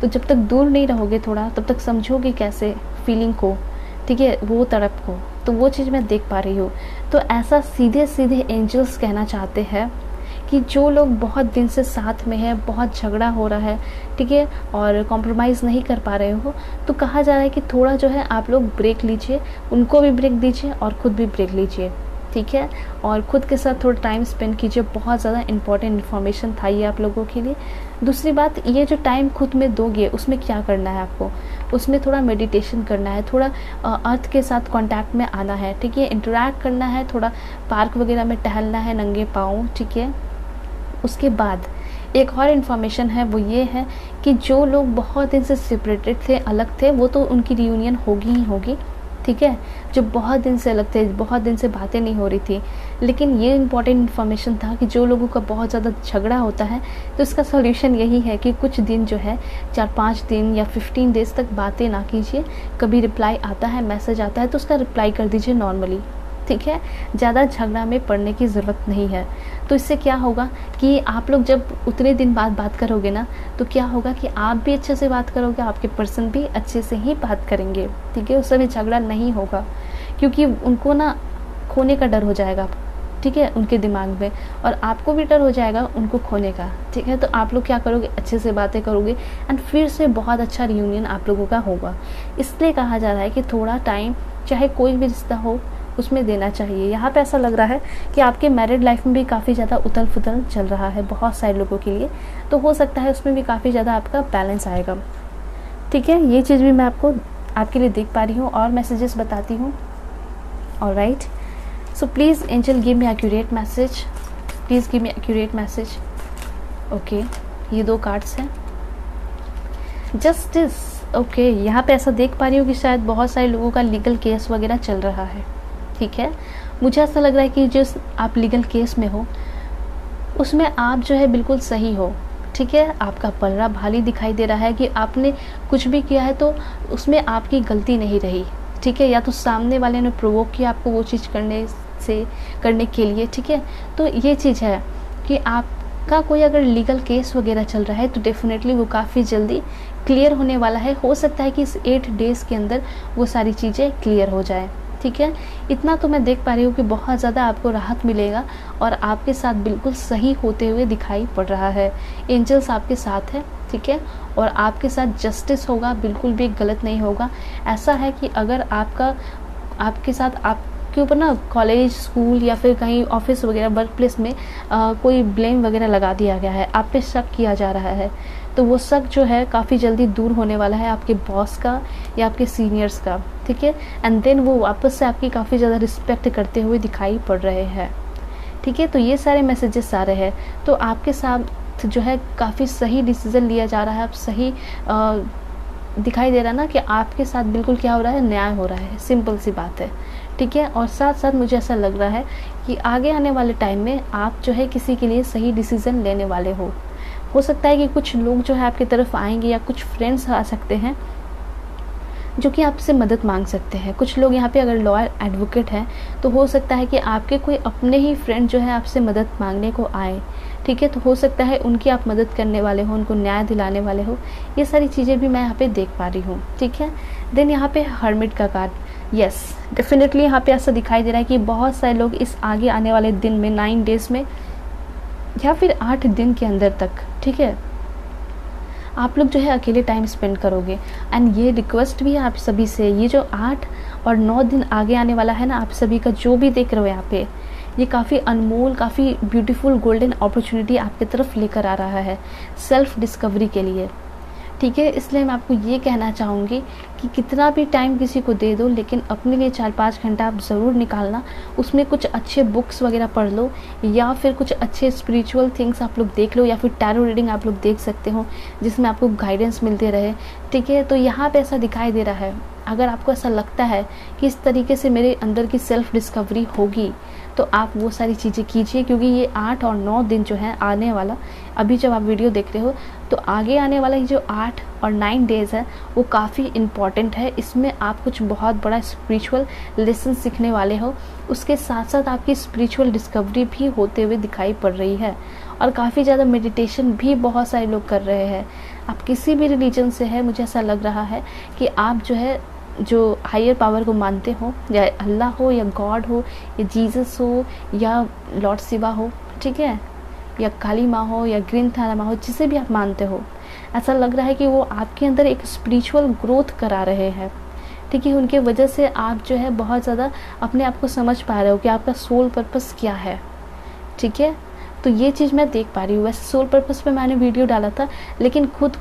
तो जब तक दूर नहीं रहोगे थोड़ा, तब तक समझोगे कैसे फीलिंग को। ठीक है, वो तड़प को। तो वो चीज़ मैं देख पा रही हूँ। तो ऐसा सीधे सीधे एंजल्स कहना चाहते हैं कि जो लोग बहुत दिन से साथ में है, बहुत झगड़ा हो रहा है, ठीक है, और कॉम्प्रोमाइज़ नहीं कर पा रहे हो, तो कहा जा रहा है कि थोड़ा जो है आप लोग ब्रेक लीजिए, उनको भी ब्रेक दीजिए और ख़ुद भी ब्रेक लीजिए। ठीक है, और ख़ुद के साथ थोड़ा टाइम स्पेंड कीजिए। बहुत ज़्यादा इंपॉर्टेंट इन्फॉर्मेशन था ये आप लोगों के लिए। दूसरी बात, ये जो टाइम खुद में दोगे उसमें क्या करना है आपको, उसमें थोड़ा मेडिटेशन करना है, थोड़ा अर्थ के साथ कांटेक्ट में आना है। ठीक है, इंटरेक्ट करना है, थोड़ा पार्क वगैरह में टहलना है नंगे पाँव। ठीक है, उसके बाद एक और इन्फॉर्मेशन है, वो ये है कि जो लोग बहुत दिन से सेपरेटेड थे, अलग थे, वो तो उनकी रियूनियन होगी ही होगी। ठीक है, जो बहुत दिन से अलग थे, बहुत दिन से बातें नहीं हो रही थी। लेकिन ये इम्पॉर्टेंट इन्फॉर्मेशन था कि जो लोगों का बहुत ज़्यादा झगड़ा होता है, तो इसका सॉल्यूशन यही है कि कुछ दिन जो है 4-5 दिन या 15 डेज़ तक बातें ना कीजिए। कभी रिप्लाई आता है, मैसेज आता है, तो उसका रिप्लाई कर दीजिए नॉर्मली। ठीक है, ज़्यादा झगड़ा में पड़ने की ज़रूरत नहीं है। तो इससे क्या होगा कि आप लोग जब उतने दिन बाद बात करोगे ना, तो क्या होगा कि आप भी अच्छे से बात करोगे, आपके पर्सन भी अच्छे से ही बात करेंगे। ठीक है, उस समय झगड़ा नहीं होगा, क्योंकि उनको ना खोने का डर हो जाएगा। ठीक है, उनके दिमाग में, और आपको भी डर हो जाएगा उनको खोने का। ठीक है, तो आप लोग क्या करोगे, अच्छे से बातें करोगे एंड फिर से बहुत अच्छा रियूनियन आप लोगों का होगा। इसलिए कहा जा रहा है कि थोड़ा टाइम, चाहे कोई भी रिश्ता हो, उसमें देना चाहिए। यहाँ पे ऐसा लग रहा है कि आपके मैरिड लाइफ में भी काफ़ी ज़्यादा उथल पुथल चल रहा है बहुत सारे लोगों के लिए, तो हो सकता है उसमें भी काफ़ी ज़्यादा आपका बैलेंस आएगा। ठीक है, ये चीज़ भी मैं आपके लिए देख पा रही हूँ और मैसेजेस बताती हूँ। Alright, so please angel give me accurate message, please give me accurate message. Okay, ये 2 कार्ड्स हैं। जस्टिस, ओके, यहाँ पे ऐसा देख पा रही हूँ कि शायद बहुत सारे लोगों का लीगल केस वगैरह चल रहा है। ठीक है, मुझे ऐसा लग रहा है कि जिस आप लीगल केस में हो, उसमें आप जो है बिल्कुल सही हो, ठीक है। आपका पलड़ा भारी दिखाई दे रहा है कि आपने कुछ भी किया है तो उसमें आपकी गलती नहीं रही, ठीक है। या तो सामने वाले ने प्रोवोक किया आपको वो चीज़ करने के लिए, ठीक है। तो ये चीज़ है कि आपका कोई अगर लीगल केस वगैरह चल रहा है तो डेफिनेटली वो काफ़ी जल्दी क्लियर होने वाला है। हो सकता है कि इस 8 डेज़ के अंदर वो सारी चीज़ें क्लियर हो जाए, ठीक है। इतना तो मैं देख पा रही हूँ कि बहुत ज़्यादा आपको राहत मिलेगा और आपके साथ बिल्कुल सही होते हुए दिखाई पड़ रहा है। एंजल्स आपके साथ है, ठीक है। और आपके साथ जस्टिस होगा, बिल्कुल भी गलत नहीं होगा। ऐसा है कि अगर आपके साथ आपके ऊपर ना कॉलेज, स्कूल या फिर कहीं ऑफिस वगैरह, वर्क प्लेस में कोई ब्लेम वगैरह लगा दिया गया है, आप पे शक किया जा रहा है, तो वो शक जो है काफ़ी जल्दी दूर होने वाला है आपके बॉस का या आपके सीनियर्स का, ठीक है। एंड देन वो वापस से आपकी काफ़ी ज़्यादा रिस्पेक्ट करते हुए दिखाई पड़ रहे हैं, ठीक है। तो ये सारे मैसेजेस आ रहे हैं। तो आपके साथ जो है काफ़ी सही डिसीज़न लिया जा रहा है। आप सही दिखाई दे रहा है ना कि आपके साथ बिल्कुल क्या हो रहा है, न्याय हो रहा है। सिंपल सी बात है, ठीक है। और साथ साथ मुझे ऐसा लग रहा है कि आगे आने वाले टाइम में आप जो है किसी के लिए सही डिसीज़न लेने वाले हो सकता है कि कुछ लोग जो है आपकी तरफ आएंगे या कुछ फ्रेंड्स आ सकते हैं जो कि आपसे मदद मांग सकते हैं। कुछ लोग यहाँ पे अगर लॉयर, एडवोकेट हैं तो हो सकता है कि आपके कोई अपने ही फ्रेंड जो है आपसे मदद मांगने को आए, ठीक है। तो हो सकता है उनकी आप मदद करने वाले हो, उनको न्याय दिलाने वाले हो। ये सारी चीज़ें भी मैं यहाँ पे देख पा रही हूँ, ठीक है। देन यहाँ पे हर्मिट का कार्ड, यस डेफिनेटली यहाँ पे ऐसा दिखाई दे रहा है कि बहुत सारे लोग इस आगे आने वाले दिन में 9 डेज़ में या फिर 8 दिन के अंदर तक, ठीक है, आप लोग जो है अकेले टाइम स्पेंड करोगे। एंड ये रिक्वेस्ट भी है आप सभी से, ये जो 8 और 9 दिन आगे आने वाला है ना, आप सभी का जो भी देख रहे हो यहाँ पे, ये काफ़ी अनमोल, काफ़ी ब्यूटीफुल गोल्डन अपॉर्चुनिटी आपकी तरफ लेकर आ रहा है सेल्फ डिस्कवरी के लिए, ठीक है। इसलिए मैं आपको ये कहना चाहूँगी कि कितना भी टाइम किसी को दे दो, लेकिन अपने लिए 4-5 घंटा आप ज़रूर निकालना। उसमें कुछ अच्छे बुक्स वगैरह पढ़ लो या फिर कुछ अच्छे स्पिरिचुअल थिंग्स आप लोग देख लो या फिर टैरो रीडिंग आप लोग देख सकते हो जिसमें आपको गाइडेंस मिलते रहे, ठीक है। तो यहाँ पे ऐसा दिखाई दे रहा है, अगर आपको ऐसा लगता है कि इस तरीके से मेरे अंदर की सेल्फ डिस्कवरी होगी तो आप वो सारी चीज़ें कीजिए, क्योंकि ये 8 और 9 दिन जो है आने वाला, अभी जब आप वीडियो देख रहे हो तो आगे आने वाला ये जो 8 और 9 डेज़ है वो काफ़ी इम्पॉर्टेंट है। इसमें आप कुछ बहुत बड़ा स्पिरिचुअल लेसन सीखने वाले हो, उसके साथ साथ आपकी स्पिरिचुअल डिस्कवरी भी होते हुए दिखाई पड़ रही है। और काफ़ी ज़्यादा मेडिटेशन भी बहुत सारे लोग कर रहे हैं। आप किसी भी रिलीजन से है, मुझे ऐसा लग रहा है कि आप जो है जो हायर पावर को मानते हो, या अल्लाह हो या गॉड हो या जीसस हो या लॉर्ड शिवा हो, ठीक है, या काली माँ हो या ग्रीन थाना माँ हो, जिसे भी आप मानते हो, ऐसा लग रहा है कि वो आपके अंदर एक स्पिरिचुअल ग्रोथ करा रहे हैं, ठीक है। उनके वजह से आप जो है बहुत ज़्यादा अपने आप को समझ पा रहे हो कि आपका सोल पर्पस क्या है, ठीक है। तो ये चीज़ मैं देख पा रही हूँ। वैसे सोल पर्पस पे मैंने वीडियो डाला था, लेकिन खुद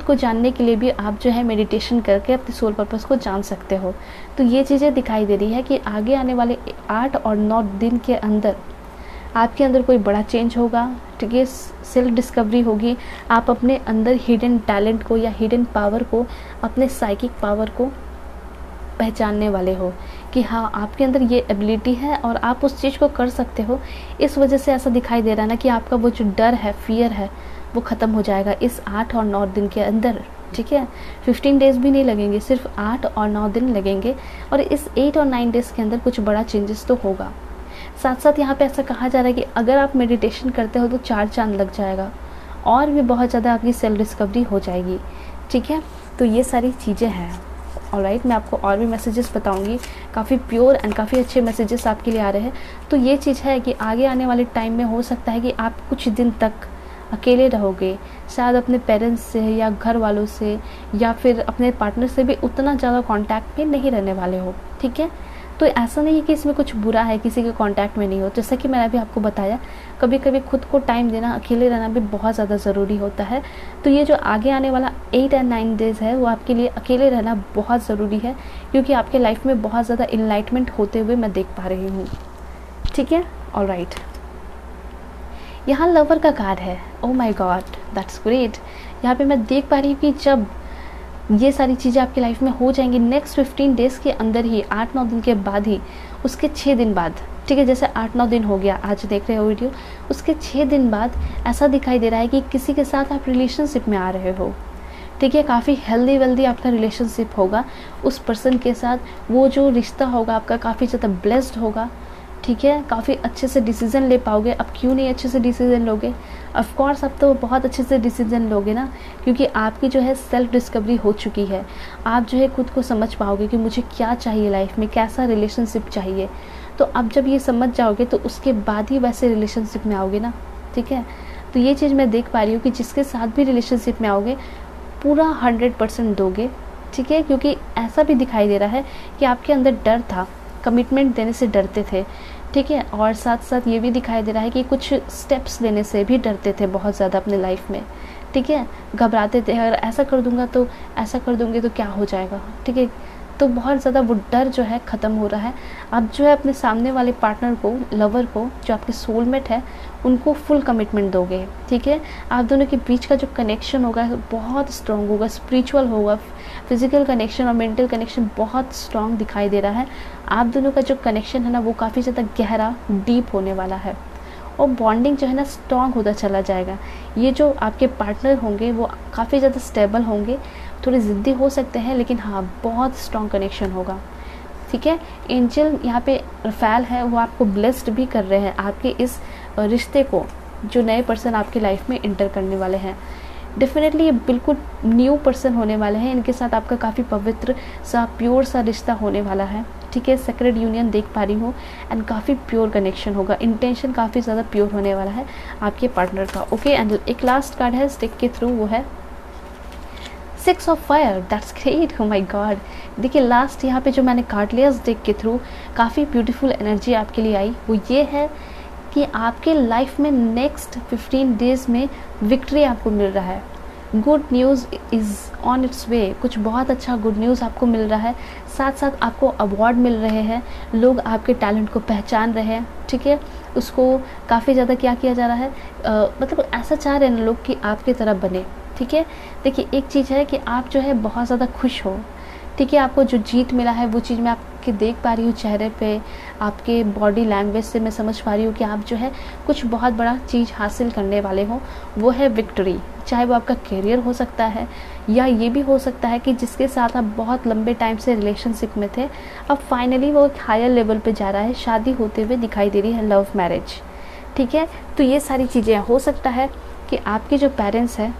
को जानने के लिए भी आप जो है मेडिटेशन करके अपने सोल पर्पस को जान सकते हो। तो ये चीज़ें दिखाई दे रही है कि आगे आने वाले 8 और 9 दिन के अंदर आपके अंदर कोई बड़ा चेंज होगा, ठीक है। सेल्फ डिस्कवरी होगी, आप अपने अंदर हिडन टैलेंट को या हिडन पावर को, अपने साइकिक पावर को पहचानने वाले हो कि हाँ आपके अंदर ये एबिलिटी है और आप उस चीज़ को कर सकते हो। इस वजह से ऐसा दिखाई दे रहा है ना कि आपका वो जो डर है, फियर है, वो ख़त्म हो जाएगा इस 8 और 9 दिन के अंदर, ठीक है। 15 डेज़ भी नहीं लगेंगे, सिर्फ 8 और 9 दिन लगेंगे और इस 8 और 9 डेज़ के अंदर कुछ बड़ा चेंजेस तो होगा। साथ साथ यहाँ पे ऐसा कहा जा रहा है कि अगर आप मेडिटेशन करते हो तो 4 चांद लग जाएगा और भी बहुत ज़्यादा आपकी सेल्फ डिस्कवरी हो जाएगी, ठीक है। तो ये सारी चीज़ें हैं। ऑलराइट, मैं आपको और भी मैसेजेस बताऊंगी, काफ़ी प्योर एंड काफ़ी अच्छे मैसेजेस आपके लिए आ रहे हैं। तो ये चीज़ है कि आगे आने वाले टाइम में हो सकता है कि आप कुछ दिन तक अकेले रहोगे, शायद अपने पेरेंट्स से या घर वालों से या फिर अपने पार्टनर से भी उतना ज़्यादा कांटेक्ट में नहीं रहने वाले हो, ठीक है। तो ऐसा नहीं है कि इसमें कुछ बुरा है किसी के कांटेक्ट में नहीं हो। जैसा कि मैंने अभी आपको बताया, कभी कभी खुद को टाइम देना, अकेले रहना भी बहुत ज़्यादा ज़रूरी होता है। तो ये जो आगे आने वाला 8 और 9 डेज़ है वो आपके लिए अकेले रहना बहुत ज़रूरी है, क्योंकि आपके लाइफ में बहुत ज़्यादा इनलाइटमेंट होते हुए मैं देख पा रही हूँ, ठीक है। ऑलराइट, यहाँ लवर का कार्ड है। Oh my God, that's great. यहाँ पे मैं देख पा रही हूँ कि जब ये सारी चीज़ें आपकी लाइफ में हो जाएंगी नेक्स्ट 15 डेज़ के अंदर ही, 8-9 दिन के बाद ही, उसके 6 दिन बाद, ठीक है, जैसे 8-9 दिन हो गया आज देख रहे हो वीडियो, उसके 6 दिन बाद ऐसा दिखाई दे रहा है कि किसी के साथ आप रिलेशनशिप में आ रहे हो, ठीक है, काफ़ी हेल्दी वेल्दी आपका रिलेशनशिप होगा उस पर्सन के साथ, वो जो रिश्ता होगा आपका काफ़ी ज़्यादा ब्लेस्ड होगा, ठीक है, काफ़ी अच्छे से डिसीज़न ले पाओगे। अब क्यों नहीं अच्छे से डिसीज़न लोगे, ऑफ कोर्स अब तो बहुत अच्छे से डिसीज़न लोगे ना, क्योंकि आपकी जो है सेल्फ डिस्कवरी हो चुकी है, आप जो है खुद को समझ पाओगे कि मुझे क्या चाहिए लाइफ में, कैसा रिलेशनशिप चाहिए। तो अब जब ये समझ जाओगे तो उसके बाद ही वैसे रिलेशनशिप में आओगे ना, ठीक है। तो ये चीज़ मैं देख पा रही हूँ कि जिसके साथ भी रिलेशनशिप में आओगे पूरा 100% दोगे, ठीक है, क्योंकि ऐसा भी दिखाई दे रहा है कि आपके अंदर डर था, कमिटमेंट देने से डरते थे, ठीक है, और साथ साथ ये भी दिखाई दे रहा है कि कुछ स्टेप्स लेने से भी डरते थे बहुत ज़्यादा अपने लाइफ में, ठीक है, घबराते थे, अगर ऐसा कर दूंगा तो, ऐसा कर दूंगी तो क्या हो जाएगा, ठीक है। तो बहुत ज़्यादा वो डर जो है ख़त्म हो रहा है। आप जो है अपने सामने वाले पार्टनर को, लवर को, जो आपके सोलमेट है, उनको फुल कमिटमेंट दोगे, ठीक है। आप दोनों के बीच का जो कनेक्शन होगा बहुत स्ट्रॉन्ग होगा, स्पिरिचुअल होगा, फिजिकल कनेक्शन और मेंटल कनेक्शन बहुत स्ट्रॉन्ग दिखाई दे रहा है। आप दोनों का जो कनेक्शन है ना वो काफ़ी ज़्यादा गहरा, डीप होने वाला है, और बॉन्डिंग जो है ना स्ट्रॉन्ग होता चला जाएगा। ये जो आपके पार्टनर होंगे वो काफ़ी ज़्यादा स्टेबल होंगे, थोड़े ज़िद्दी हो सकते हैं, लेकिन हाँ बहुत स्ट्रॉन्ग कनेक्शन होगा, ठीक है। एंजल यहाँ पे रफेल है, वो आपको ब्लेस्ड भी कर रहे हैं आपके इस रिश्ते को, जो नए पर्सन आपकी लाइफ में इंटर करने वाले हैं। डेफिनेटली ये बिल्कुल न्यू पर्सन होने वाले हैं, इनके साथ आपका काफ़ी पवित्र सा, प्योर सा रिश्ता होने वाला है, ठीक है। सेक्रेड यूनियन देख पा रही हूँ, एंड काफ़ी प्योर कनेक्शन होगा, इंटेंशन काफ़ी ज़्यादा प्योर होने वाला है आपके पार्टनर का, ओके। एंड एक लास्ट कार्ड है स्टिक के थ्रू, वो है 6 of fire, that's great, oh my God. देखिए लास्ट यहाँ पे जो मैंने कार्ड लिया स्टिक के थ्रू, काफ़ी ब्यूटीफुल एनर्जी आपके लिए आई, वो ये है कि आपके लाइफ में नेक्स्ट 15 डेज़ में विक्ट्री आपको मिल रहा है, good news is on its way, कुछ बहुत अच्छा गुड न्यूज़ आपको मिल रहा है। साथ साथ आपको अवार्ड मिल रहे हैं, लोग आपके टैलेंट को पहचान रहे हैं, ठीक है, उसको काफ़ी ज़्यादा क्या किया जा रहा है, मतलब ऐसा चाह रहे हैं लोग कि आपकी तरह बने, ठीक है। देखिए एक चीज़ है कि आप जो है बहुत ज़्यादा खुश हो, ठीक है, आपको जो जीत मिला है वो चीज़ मैं आपके देख पा रही हूँ चेहरे पे, आपके बॉडी लैंग्वेज से मैं समझ पा रही हूँ कि आप जो है कुछ बहुत बड़ा चीज़ हासिल करने वाले हो, वो है विक्ट्री। चाहे वो आपका करियर हो सकता है, या ये भी हो सकता है कि जिसके साथ आप बहुत लंबे टाइम से रिलेशनशिप में थे, अब फाइनली वो एक हायर लेवल पे जा रहा है, शादी होते हुए दिखाई दे रही है, लव मैरिज, ठीक है। तो ये सारी चीज़ें हो सकता है कि आपके जो पेरेंट्स हैं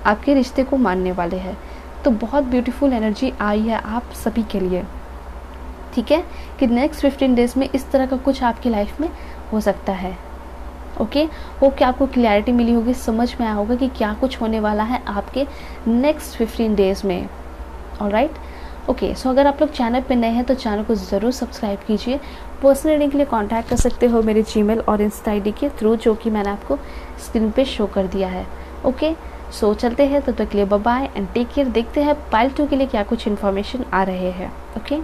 आपके रिश्ते को मानने वाले हैं। तो बहुत ब्यूटीफुल एनर्जी आई है आप सभी के लिए, ठीक है, कि नेक्स्ट 15 डेज़ में इस तरह का कुछ आपकी लाइफ में हो सकता है, ओके। होप कि आपको क्लैरिटी मिली होगी, समझ में आया होगा कि क्या कुछ होने वाला है आपके नेक्स्ट 15 डेज़ में, ऑलराइट, ओके। सो अगर आप लोग चैनल पे नए हैं तो चैनल को ज़रूर सब्सक्राइब कीजिए। पर्सनल रीडिंग के लिए कांटेक्ट कर सकते हो मेरे जीमेल और इंस्टा आईडी के थ्रू, जो कि मैंने आपको स्क्रीन पे शो कर दिया है, ओके। सो चलते हैं, तब तक के लिए bye bye and take care. देखते हैं पाइल 2 के लिए क्या कुछ इन्फॉर्मेशन आ रहे हैं, ओके।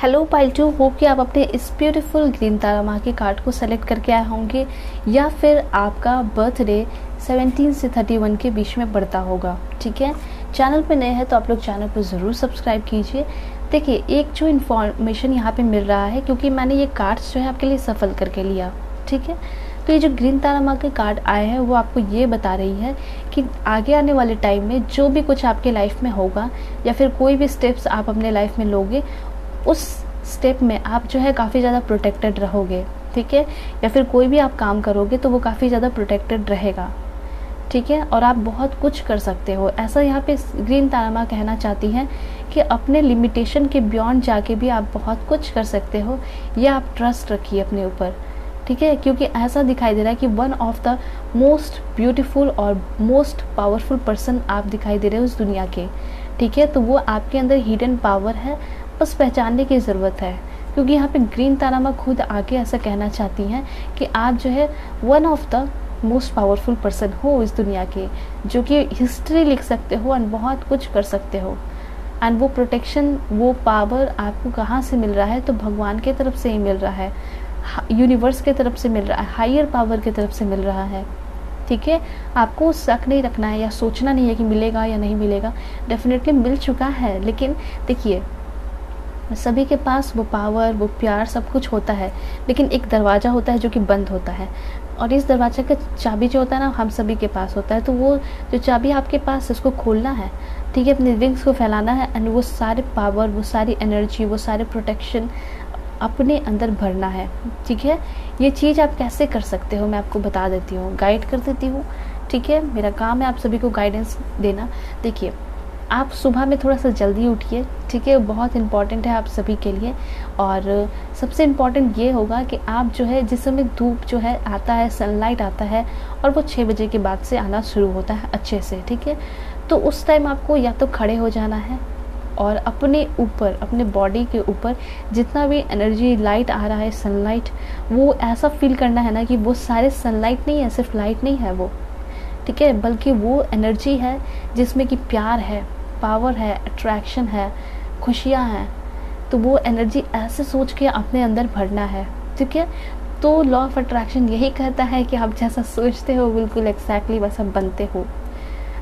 हेलो पाइल 2, होप कि आप अपने इस ब्यूटीफुल ग्रीन तारा माँ के कार्ड को सेलेक्ट करके आए होंगे, या फिर आपका बर्थडे 17 से 31 के बीच में पड़ता होगा, ठीक है। चैनल पे नए हैं तो आप लोग चैनल को ज़रूर सब्सक्राइब कीजिए। देखिए एक जो इन्फॉर्मेशन यहाँ पे मिल रहा है, क्योंकि मैंने ये कार्ड्स जो है आपके लिए सफल करके लिया, ठीक है। तो ये जो ग्रीन तारा माँ के कार्ड आए हैं वो आपको ये बता रही है कि आगे आने वाले टाइम में जो भी कुछ आपके लाइफ में होगा, या फिर कोई भी स्टेप्स आप अपने लाइफ में लोगे, उस स्टेप में आप जो है काफ़ी ज़्यादा प्रोटेक्टेड रहोगे, ठीक है। या फिर कोई भी आप काम करोगे तो वो काफ़ी ज़्यादा प्रोटेक्टेड रहेगा, ठीक है, और आप बहुत कुछ कर सकते हो। ऐसा यहाँ पे ग्रीन तारा माँ कहना चाहती हैं कि अपने लिमिटेशन के बियॉन्ड जाके भी आप बहुत कुछ कर सकते हो, या आप ट्रस्ट रखिए अपने ऊपर, ठीक है, क्योंकि ऐसा दिखाई दे रहा है कि one of the most beautiful और मोस्ट पावरफुल पर्सन आप दिखाई दे रहे हो इस दुनिया के, ठीक है। तो वो आपके अंदर हिडन पावर है, बस पहचानने की ज़रूरत है, क्योंकि यहाँ पे ग्रीन तारा माँ खुद आके ऐसा कहना चाहती हैं कि आप जो है one of the most powerful person हो इस दुनिया के, जो कि हिस्ट्री लिख सकते हो एंड बहुत कुछ कर सकते हो। एंड वो प्रोटेक्शन, वो पावर आपको कहाँ से मिल रहा है, तो भगवान की तरफ से ही मिल रहा है, यूनिवर्स की तरफ से मिल रहा है, हायर पावर की तरफ से मिल रहा है, ठीक है, आपको शक नहीं रखना है या सोचना नहीं है कि मिलेगा या नहीं मिलेगा, डेफिनेटली मिल चुका है। लेकिन देखिए, सभी के पास वो पावर, वो प्यार, सब कुछ होता है, लेकिन एक दरवाज़ा होता है जो कि बंद होता है, और इस दरवाजे का चाबी जो होता है ना, हम सभी के पास होता है। तो वो जो चाबी आपके पास, इसको खोलना है, ठीक है, अपने विंग्स को फैलाना है, एंड वो सारे पावर, वो सारी एनर्जी, वो सारे प्रोटेक्शन अपने अंदर भरना है, ठीक है। ये चीज़ आप कैसे कर सकते हो, मैं आपको बता देती हूँ, गाइड कर देती हूँ, ठीक है। मेरा काम है आप सभी को गाइडेंस देना। देखिए, आप सुबह में थोड़ा सा जल्दी उठिए, ठीक है, बहुत इम्पॉर्टेंट है आप सभी के लिए। और सबसे इम्पॉर्टेंट ये होगा कि आप जो है, जिस समय धूप जो है आता है, सनलाइट आता है, और वो 6 बजे के बाद से आना शुरू होता है अच्छे से, ठीक है, तो उस टाइम आपको या तो खड़े हो जाना है और अपने ऊपर, अपने बॉडी के ऊपर जितना भी एनर्जी, लाइट आ रहा है, सनलाइट, वो ऐसा फील करना है ना कि वो सारे सनलाइट नहीं है, सिर्फ लाइट नहीं है वो, ठीक है, बल्कि वो एनर्जी है जिसमें कि प्यार है, पावर है, अट्रैक्शन है, खुशियाँ हैं। तो वो एनर्जी ऐसे सोच के अपने अंदर भरना है, ठीक है। तो लॉ ऑफ अट्रैक्शन यही कहता है कि आप जैसा सोचते हो बिल्कुल एग्जैक्टली वैसा बनते हो।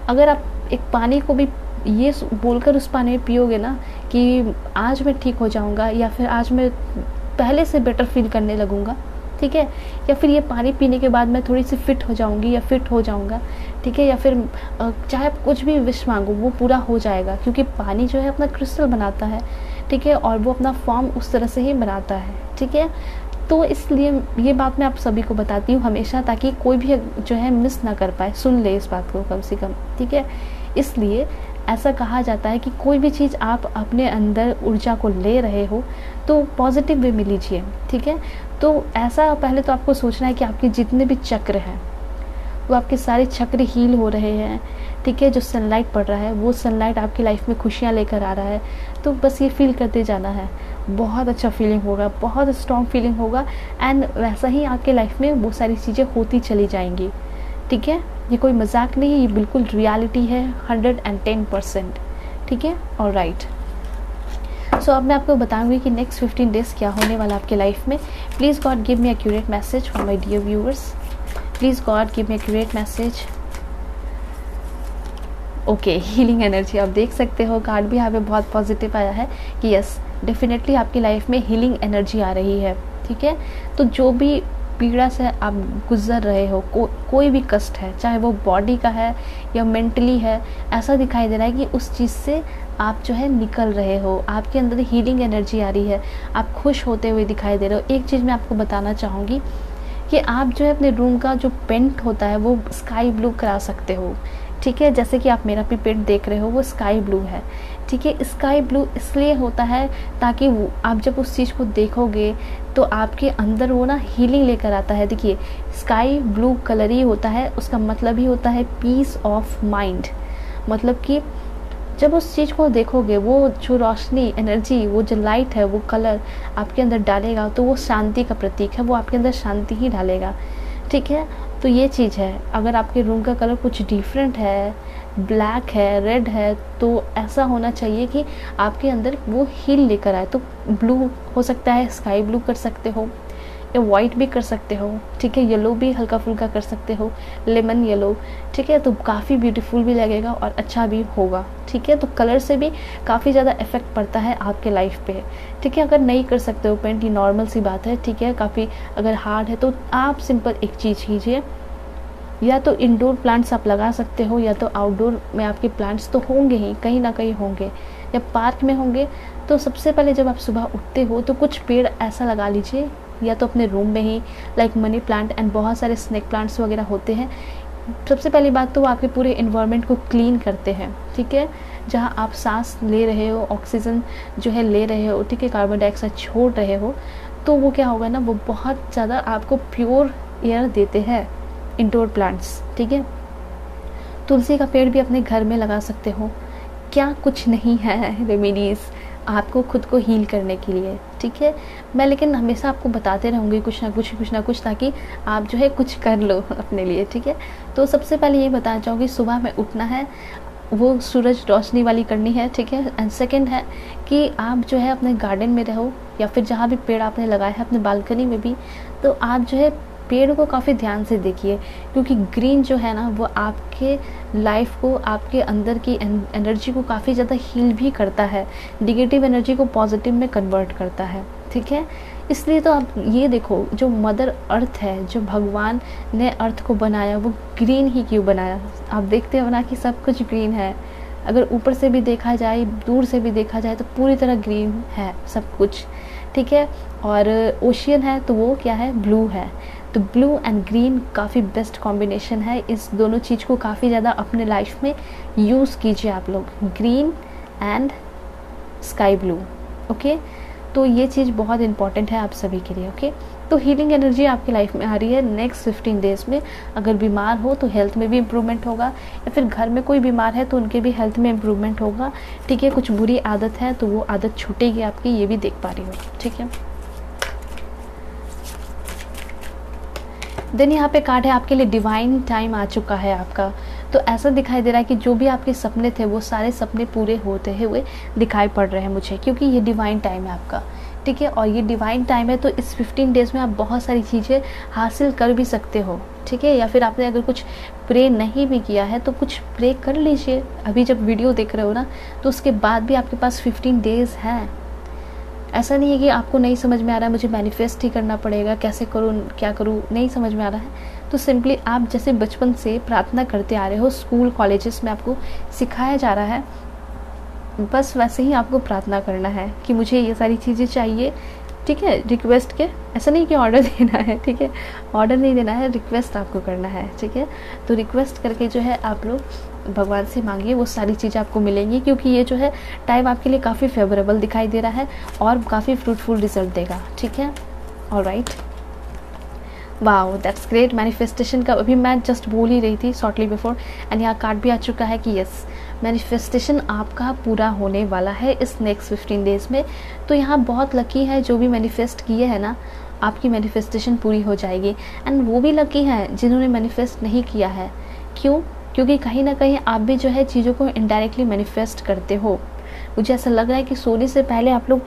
अगर आप एक पानी को भी ये बोलकर उस पानी में पियोगे ना कि आज मैं ठीक हो जाऊंगा, या फिर आज मैं पहले से बेटर फील करने लगूंगा, ठीक है, या फिर ये पानी पीने के बाद मैं थोड़ी सी फिट हो जाऊंगी या फिट हो जाऊंगा, ठीक है, या फिर चाहे आप कुछ भी विश मांगो वो पूरा हो जाएगा, क्योंकि पानी जो है अपना क्रिस्टल बनाता है, ठीक है, और वो अपना फॉर्म उस तरह से ही बनाता है, ठीक है। तो इसलिए ये बात मैं आप सभी को बताती हूँ हमेशा, ताकि कोई भी जो है मिस ना कर पाए, सुन ले इस बात को कम से कम, ठीक है। इसलिए ऐसा कहा जाता है कि कोई भी चीज़ आप अपने अंदर ऊर्जा को ले रहे हो तो पॉजिटिव वे में लीजिए, ठीक है। तो ऐसा पहले तो आपको सोचना है कि आपके जितने भी चक्र हैं वो आपके सारे चक्र हील हो रहे हैं, ठीक है। जो सनलाइट पड़ रहा है वो सनलाइट आपकी लाइफ में खुशियाँ लेकर आ रहा है, तो बस ये फील करते जाना है, बहुत अच्छा फीलिंग होगा, बहुत स्ट्रॉन्ग फीलिंग होगा, एंड वैसा ही आपके लाइफ में वो सारी चीज़ें होती चली जाएंगी, ठीक है। ये कोई मजाक नहीं है, ये बिल्कुल रियलिटी है 110%, ठीक है। ऑलराइट, सो अब मैं आपको बताऊंगी कि नेक्स्ट 15 डेज क्या होने वाला आपके लाइफ में। Please God give me accurate message for my dear viewers, please God give me accurate message. Okay, healing energy आप देख सकते हो, कार्ड भी यहाँ पे बहुत पॉजिटिव आया है कि यस डेफिनेटली आपकी लाइफ में हीलिंग एनर्जी आ रही है, ठीक है। तो जो भी पीड़ा से आप गुजर रहे हो, कोई भी कष्ट है, चाहे वो बॉडी का है या मेंटली है, ऐसा दिखाई दे रहा है कि उस चीज़ से आप जो है निकल रहे हो, आपके अंदर हीलिंग एनर्जी आ रही है, आप खुश होते हुए दिखाई दे रहे हो। एक चीज़ मैं आपको बताना चाहूँगी कि आप जो है अपने रूम का जो पेंट होता है वो स्काई ब्लू करा सकते हो, ठीक है। जैसे कि आप मेरा भी पेंट देख रहे हो वो स्काई ब्लू है, ठीक है। स्काई ब्लू इसलिए होता है ताकि आप जब उस चीज़ को देखोगे तो आपके अंदर वो ना हीलिंग लेकर आता है। देखिए, स्काई ब्लू कलर ही होता है, उसका मतलब ही होता है पीस ऑफ माइंड, मतलब कि जब उस चीज़ को देखोगे, वो जो रोशनी, एनर्जी, वो जो लाइट है, वो कलर आपके अंदर डालेगा तो वो शांति का प्रतीक है, वो आपके अंदर शांति ही डालेगा, ठीक है। तो ये चीज़ है, अगर आपके रूम का कलर कुछ डिफरेंट है, ब्लैक है, रेड है, तो ऐसा होना चाहिए कि आपके अंदर वो हील लेकर आए। तो ब्लू हो सकता है, स्काई ब्लू कर सकते हो, या वाइट भी कर सकते हो, ठीक है। येलो भी हल्का फुल्का कर सकते हो, लेमन येलो, ठीक है। तो काफ़ी ब्यूटीफुल भी लगेगा और अच्छा भी होगा, ठीक है। तो कलर से भी काफ़ी ज़्यादा इफेक्ट पड़ता है आपके लाइफ पे, ठीक है। अगर नहीं कर सकते हो पेंट, ये नॉर्मल सी बात है, ठीक है। काफ़ी अगर हार्ड है तो आप सिंपल एक चीज़ कीजिए, या तो इंडोर प्लांट्स आप लगा सकते हो, या तो आउटडोर में आपके प्लांट्स तो होंगे ही, कहीं ना कहीं होंगे, या पार्क में होंगे। तो सबसे पहले जब आप सुबह उठते हो तो कुछ पेड़ ऐसा लगा लीजिए, या तो अपने रूम में ही, लाइक मनी प्लांट एंड बहुत सारे स्नेक प्लांट्स वगैरह होते हैं। सबसे पहली बात तो वो आपके पूरे इन्वायरमेंट को क्लीन करते हैं, ठीक है। जहाँ आप सांस ले रहे हो, ऑक्सीजन जो है ले रहे हो, ठीक है, कार्बन डाइऑक्साइड छोड़ रहे हो, तो वो क्या होगा ना, वो बहुत ज़्यादा आपको प्योर एयर देते हैं इंडोर प्लांट्स, ठीक है। तुलसी का पेड़ भी अपने घर में लगा सकते हो, क्या कुछ नहीं है रेमेडीज़ आपको खुद को हील करने के लिए, ठीक है। मैं लेकिन हमेशा आपको बताते रहूँगी कुछ ना कुछ, ताकि आप जो है कुछ कर लो अपने लिए, ठीक है। तो सबसे पहले ये बताना चाहूँगी, सुबह में उठना है, वो सूरज रोशनी वाली करनी है, ठीक है। एंड सेकंड है कि आप जो है अपने गार्डन में रहो, या फिर जहाँ भी पेड़ आपने लगाए हैं अपने बालकनी में भी, तो आप जो है पेड़ को काफ़ी ध्यान से देखिए, क्योंकि ग्रीन जो है ना वो आपके लाइफ को, आपके अंदर की एनर्जी को काफ़ी ज़्यादा हील भी करता है, निगेटिव एनर्जी को पॉजिटिव में कन्वर्ट करता है, ठीक है। इसलिए तो आप ये देखो, जो मदर अर्थ है, जो भगवान ने अर्थ को बनाया, वो ग्रीन ही क्यों बनाया। आप देखते हो ना कि सब कुछ ग्रीन है, अगर ऊपर से भी देखा जाए, दूर से भी देखा जाए, तो पूरी तरह ग्रीन है सब कुछ, ठीक है। और ओशियन है तो वो क्या है, ब्लू है। तो ब्लू एंड ग्रीन काफ़ी बेस्ट कॉम्बिनेशन है। इस दोनों चीज़ को काफ़ी ज़्यादा अपने लाइफ में यूज़ कीजिए आप लोग, green and sky blue, okay. तो ये चीज़ बहुत इंपॉर्टेंट है आप सभी के लिए, ओके। तो हीलिंग एनर्जी आपकी लाइफ में आ रही है नेक्स्ट 15 डेज़ में। अगर बीमार हो तो हेल्थ में भी इम्प्रूवमेंट होगा, या फिर घर में कोई बीमार है तो उनके भी हेल्थ में इम्प्रूवमेंट होगा, ठीक है। कुछ बुरी आदत है तो वो आदत छूटेगी आपकी, ये भी देख पा रही हो, ठीक है। देन यहाँ पे कार्ड है आपके लिए डिवाइन टाइम आ चुका है आपका। तो ऐसा दिखाई दे रहा है कि जो भी आपके सपने थे वो सारे सपने पूरे होते हुए दिखाई पड़ रहे हैं मुझे, क्योंकि ये डिवाइन टाइम है आपका, ठीक है। और ये डिवाइन टाइम है तो इस 15 डेज़ में आप बहुत सारी चीज़ें हासिल कर भी सकते हो, ठीक है। या फिर आपने अगर कुछ प्रे नहीं भी किया है तो कुछ प्रे कर लीजिए। अभी जब वीडियो देख रहे हो ना, तो उसके बाद भी आपके पास 15 डेज़ हैं। ऐसा नहीं है कि आपको नहीं समझ में आ रहा है, मुझे मैनिफेस्ट ही करना पड़ेगा, कैसे करूँ, क्या करूँ, नहीं समझ में आ रहा है, तो सिंपली आप जैसे बचपन से प्रार्थना करते आ रहे हो, स्कूल कॉलेजेस में आपको सिखाया जा रहा है, बस वैसे ही आपको प्रार्थना करना है कि मुझे ये सारी चीज़ें चाहिए, ठीक है। रिक्वेस्ट के, ऐसा नहीं कि ऑर्डर देना है, ठीक है, ऑर्डर नहीं देना है, रिक्वेस्ट आपको करना है, ठीक है। तो रिक्वेस्ट करके जो है आप लोग भगवान से मांगिए, वो सारी चीज़ें आपको मिलेंगी, क्योंकि ये जो है टाइम आपके लिए काफ़ी फेवरेबल दिखाई दे रहा है और काफ़ी फ्रूटफुल रिजल्ट देगा, ठीक है। Alright, wow, that's great. Manifestation का अभी मैं जस्ट बोल ही रही थी शॉर्टली बिफोर, एंड यहाँ कार्ड भी आ चुका है कि यस, मैनिफेस्टेशन आपका पूरा होने वाला है इस नेक्स्ट 15 डेज़ में। तो यहाँ बहुत लकी है जो भी मैनिफेस्ट किए हैं ना, आपकी मैनिफेस्टेशन पूरी हो जाएगी। एंड वो भी लकी हैं जिन्होंने मैनिफेस्ट नहीं किया है। क्यों? क्योंकि कहीं ना कहीं आप भी जो है चीज़ों को इनडायरेक्टली मैनिफेस्ट करते हो। मुझे ऐसा लग रहा है कि सोने से पहले आप लोग,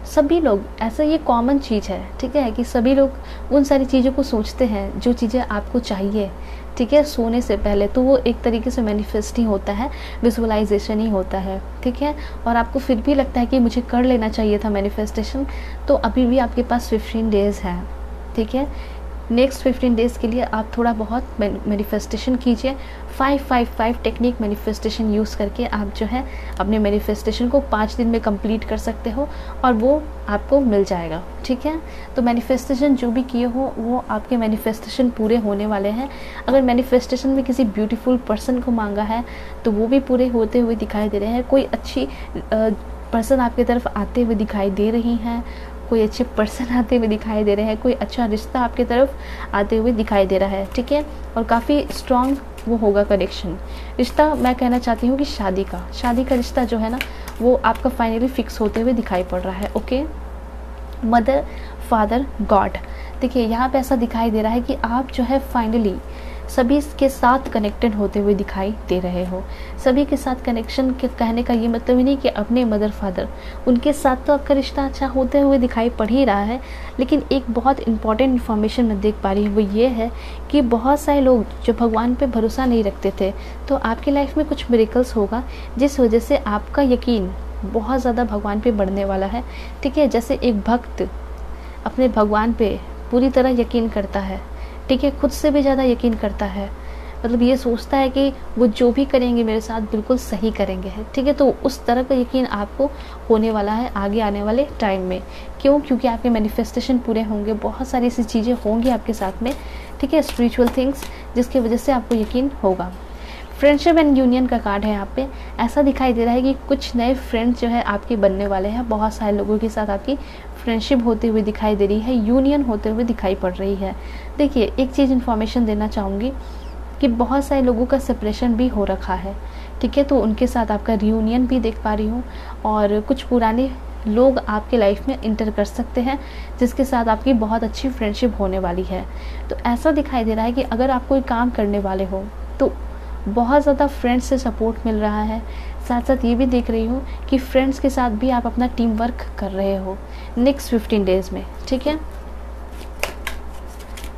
सभी लोग, ऐसा ये कॉमन चीज़ है, ठीक है, कि सभी लोग उन सारी चीज़ों को सोचते हैं जो चीज़ें आपको चाहिए, ठीक है, सोने से पहले। तो वो एक तरीके से मैनिफेस्ट ही होता है, विजुअलाइजेशन ही होता है, ठीक है। और आपको फिर भी लगता है कि मुझे कर लेना चाहिए था मैनिफेस्टेशन, तो अभी भी आपके पास 15 डेज़ हैं, ठीक है। नेक्स्ट 15 डेज़ के लिए आप थोड़ा बहुत मैनिफेस्टेशन कीजिए। 555 टेक्निक मैनिफेस्टेशन यूज़ करके आप जो है अपने मैनिफेस्टेशन को 5 दिन में कंप्लीट कर सकते हो और वो आपको मिल जाएगा, ठीक है। तो मैनिफेस्टेशन जो भी किए हो वो आपके मैनिफेस्टेशन पूरे होने वाले हैं। अगर मैनिफेस्टेशन में किसी ब्यूटीफुल पर्सन को मांगा है तो वो भी पूरे होते हुए दिखाई दे रहे हैं। कोई अच्छी पर्सन आपकी तरफ आते हुए दिखाई दे रही हैं, कोई अच्छे पर्सन आते हुए दिखाई दे रहे हैं, कोई अच्छा रिश्ता आपकी तरफ आते हुए दिखाई दे रहा है, ठीक है। और काफ़ी स्ट्रॉन्ग वो होगा कनेक्शन। रिश्ता, मैं कहना चाहती हूँ कि शादी का रिश्ता जो है ना, वो आपका फाइनली फिक्स होते हुए दिखाई पड़ रहा है, ओके। मदर, फादर, गॉड, देखिए यहाँ पे ऐसा दिखाई दे रहा है कि आप जो है फाइनली सभी के साथ कनेक्टेड होते हुए दिखाई दे रहे हो। सभी के साथ कनेक्शन के कहने का ये मतलब ही नहीं कि अपने मदर फादर, उनके साथ तो आपका रिश्ता अच्छा होते हुए दिखाई पड़ ही रहा है। लेकिन एक बहुत इंपॉर्टेंट इन्फॉर्मेशन मैं देख पा रही हूँ, वो ये है कि बहुत सारे लोग जो भगवान पे भरोसा नहीं रखते थे, तो आपकी लाइफ में कुछ मिरेकल्स होगा जिस वजह से आपका यकीन बहुत ज़्यादा भगवान पे बढ़ने वाला है, ठीक है। जैसे एक भक्त अपने भगवान पे पूरी तरह यकीन करता है, ठीक है, खुद से भी ज़्यादा यकीन करता है, मतलब ये सोचता है कि वो जो भी करेंगे मेरे साथ बिल्कुल सही करेंगे, ठीक है। तो उस तरह का यकीन आपको होने वाला है आगे आने वाले टाइम में। क्यों? क्योंकि आपके मैनिफेस्टेशन पूरे होंगे, बहुत सारी ऐसी चीज़ें होंगी आपके साथ में, ठीक है, स्पिरिचुअल थिंग्स, जिसकी वजह से आपको यकीन होगा। फ्रेंडशिप एंड यूनियन का कार्ड है यहाँ पे। ऐसा दिखाई दे रहा है कि कुछ नए फ्रेंड्स जो है आपके बनने वाले हैं। बहुत सारे लोगों के साथ आपकी फ्रेंडशिप होते हुए दिखाई दे रही है, यूनियन होते हुए दिखाई पड़ रही है। देखिए, एक चीज़ इन्फॉर्मेशन देना चाहूँगी कि बहुत सारे लोगों का सेपरेशन भी हो रखा है, ठीक है, तो उनके साथ आपका रियूनियन भी देख पा रही हूँ। और कुछ पुराने लोग आपके लाइफ में इंटर कर सकते हैं जिसके साथ आपकी बहुत अच्छी फ्रेंडशिप होने वाली है। तो ऐसा दिखाई दे रहा है कि अगर आप कोई काम करने वाले हो तो बहुत ज़्यादा फ्रेंड्स से सपोर्ट मिल रहा है। साथ साथ ये भी देख रही हूँ कि फ्रेंड्स के साथ भी आप अपना टीम वर्क कर रहे हो नेक्स्ट 15 डेज़ में, ठीक है।